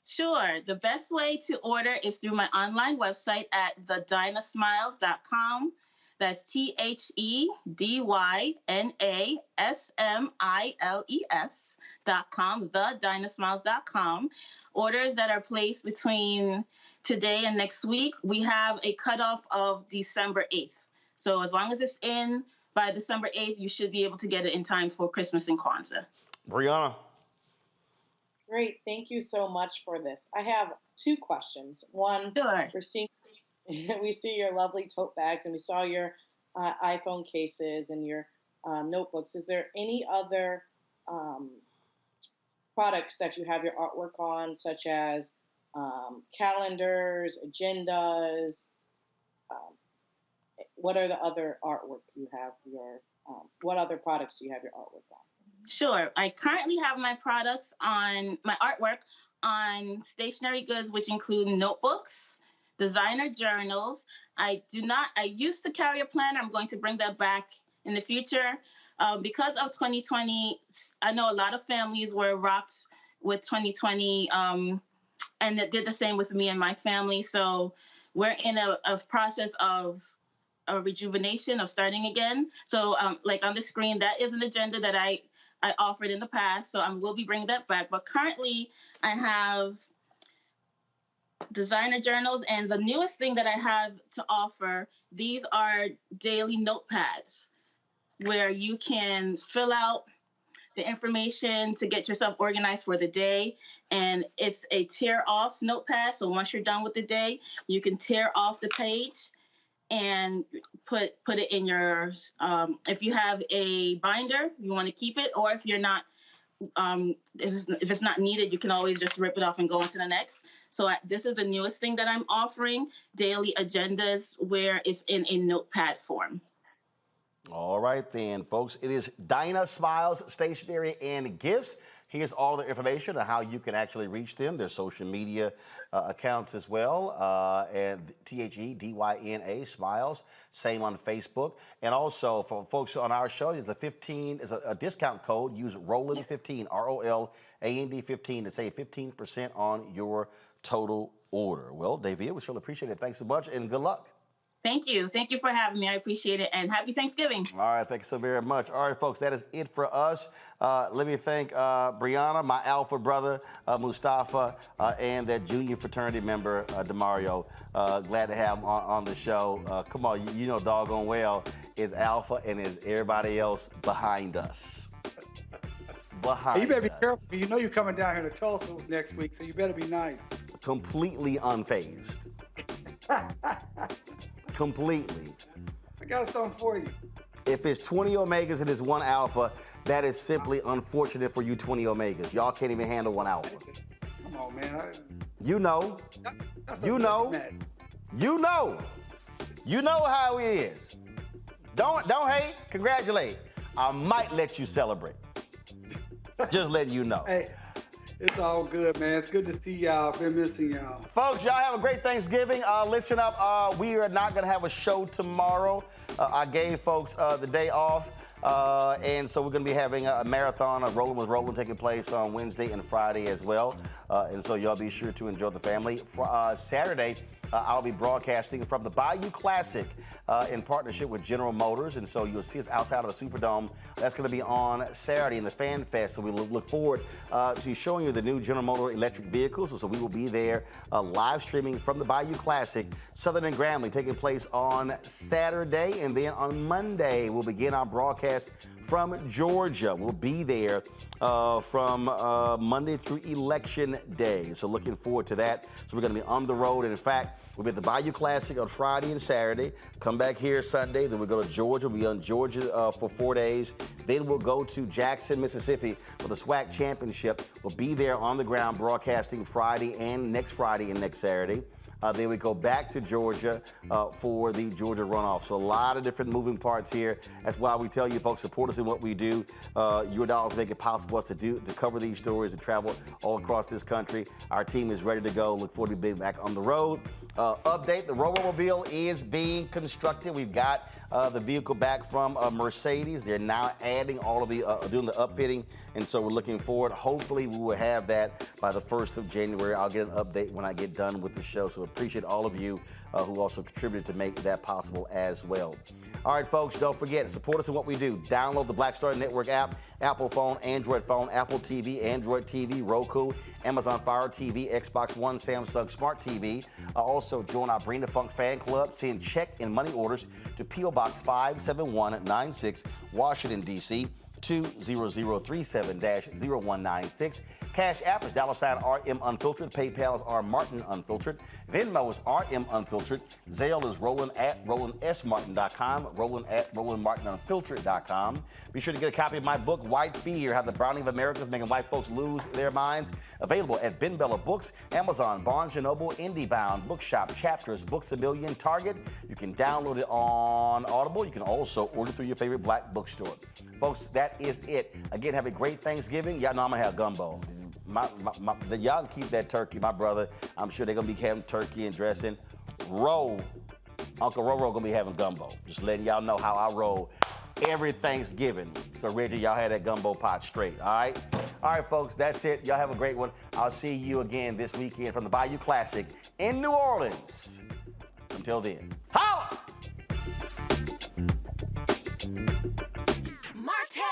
Sure. The best way to order is through my online website at thedynasmiles.com. That's TheDynasmiles.com, thedynasmiles.com. Orders that are placed between today and next week, we have a cutoff of December 8th. So as long as it's in by December 8th, you should be able to get it in time for Christmas and Kwanzaa. Brianna. Great. Thank you so much for this. I have two questions. One, sure. We see your lovely tote bags, and we saw your iPhone cases and your notebooks. Is there any other products that you have your artwork on, such as calendars, agendas? What are the other artwork you have your What other products do you have your artwork on? Sure. I currently have my products on my artwork on stationery goods, which include notebooks, designer journals. I used to carry a planner. I'm going to bring that back in the future. Because of 2020, I know a lot of families were rocked with 2020, and it did the same with me and my family. So we're in a process of a rejuvenation, of starting again. So like on the screen, that is an agenda that I offered in the past. So I will be bringing that back. But currently I have designer journals, and the newest thing that I have to offer, these are daily notepads where you can fill out the information to get yourself organized for the day. And it's a tear off notepad. So once you're done with the day, you can tear off the page and put it in your, if you have a binder, you want to keep it, or if you're not, if it's not needed, you can always just rip it off and go on to the next. So this is the newest thing that I'm offering, daily agendas, where it's in a notepad form. All right then, folks. It is Dinah Smiles Stationery and Gifts. Here's all the information on how you can actually reach them. Their social media accounts as well. And THEDYNA Smiles, same on Facebook. And also for folks on our show, there's a discount code. Use Roland15, ROLAND 15 to save 15% on your total order. Well, Davia, we sure appreciate it. Thanks so much and good luck. Thank you. Thank you for having me. I appreciate it. And happy Thanksgiving. All right. Thank you so very much. All right, folks, that is it for us. Let me thank Brianna, my alpha brother, Mustafa, and that junior fraternity member, DeMario. Glad to have him on the show. Come on, you know doggone well is alpha and is everybody else behind us. Hey, you better be careful. You know you're coming down here to Tulsa next week, so you better be nice. Completely unfazed. Completely. I got something for you. If it's 20 Omegas and it's one Alpha, that is simply unfortunate for you 20 Omegas. Y'all can't even handle one Alpha. Come on, man. You know. You know. You know. You know how it is. Don't hate, congratulate. I might let you celebrate. Just letting you know. Hey, it's all good, man. It's good to see y'all. Been missing y'all. Folks, y'all have a great Thanksgiving. Listen up. We are not going to have a show tomorrow. I gave folks the day off. And so we're going to be having a marathon of Rolling with Roland taking place on Wednesday and Friday as well. And so y'all be sure to enjoy the family. Saturday, I'll be broadcasting from the Bayou Classic in partnership with General Motors. And so you'll see us outside of the Superdome. That's going to be on Saturday in the Fan Fest. So we look forward to showing you the new General Motors electric vehicles. So we will be there live streaming from the Bayou Classic, Southern and Grambling, taking place on Saturday. And then on Monday, we'll begin our broadcast from Georgia. We'll be there from Monday through Election Day. So looking forward to that. So we're going to be on the road. And in fact, we'll be at the Bayou Classic on Friday and Saturday. Come back here Sunday. Then we'll go to Georgia. We'll be on Georgia for 4 days. Then we'll go to Jackson, Mississippi for the SWAC Championship. We'll be there on the ground broadcasting Friday and next Saturday. Then we go back to Georgia for the Georgia runoff. So a lot of different moving parts here. That's why we tell you, folks, support us in what we do. Your dollars make it possible for us to cover these stories and travel all across this country. Our team is ready to go. Look forward to being back on the road. Update, the Robo-Mobile is being constructed. We've got the vehicle back from Mercedes. They're now adding all of the, doing the upfitting. And so we're looking forward. Hopefully we will have that by the 1st of January. I'll get an update when I get done with the show. So appreciate all of you who also contributed to make that possible as well. All right, folks, don't forget, support us in what we do. Download the Black Star Network app, Apple phone, Android phone, Apple TV, Android TV, Roku, Amazon Fire TV, Xbox One, Samsung Smart TV. Also, join our Bring the Funk fan club. Send check and money orders to P.O. Box 57196, Washington, D.C., 20037-0196. Cash App is $RM Unfiltered. PayPal is R Martin Unfiltered. Venmo is RM Unfiltered. Zelle is Roland@RolandSMartin.com. Roland@RolandMartinUnfiltered.com. Be sure to get a copy of my book, White Fear, How the Browning of America is Making White Folks Lose Their Minds. Available at Ben Bella Books, Amazon, Barnes & Noble, IndieBound, Bookshop, Chapters, Books A Million, Target. You can download it on Audible. You can also order through your favorite black bookstore. Folks, that is it. Again, have a great Thanksgiving. Y'all know I'm going to have gumbo. Y'all can keep that turkey, my brother. I'm sure they're going to be having turkey and dressing. Uncle Roro going to be having gumbo. Just letting y'all know how I roll every Thanksgiving. So, Reggie, y'all had that gumbo pot straight, all right? All right, folks, that's it. Y'all have a great one. I'll see you again this weekend from the Bayou Classic in New Orleans. Until then, holla! Martin!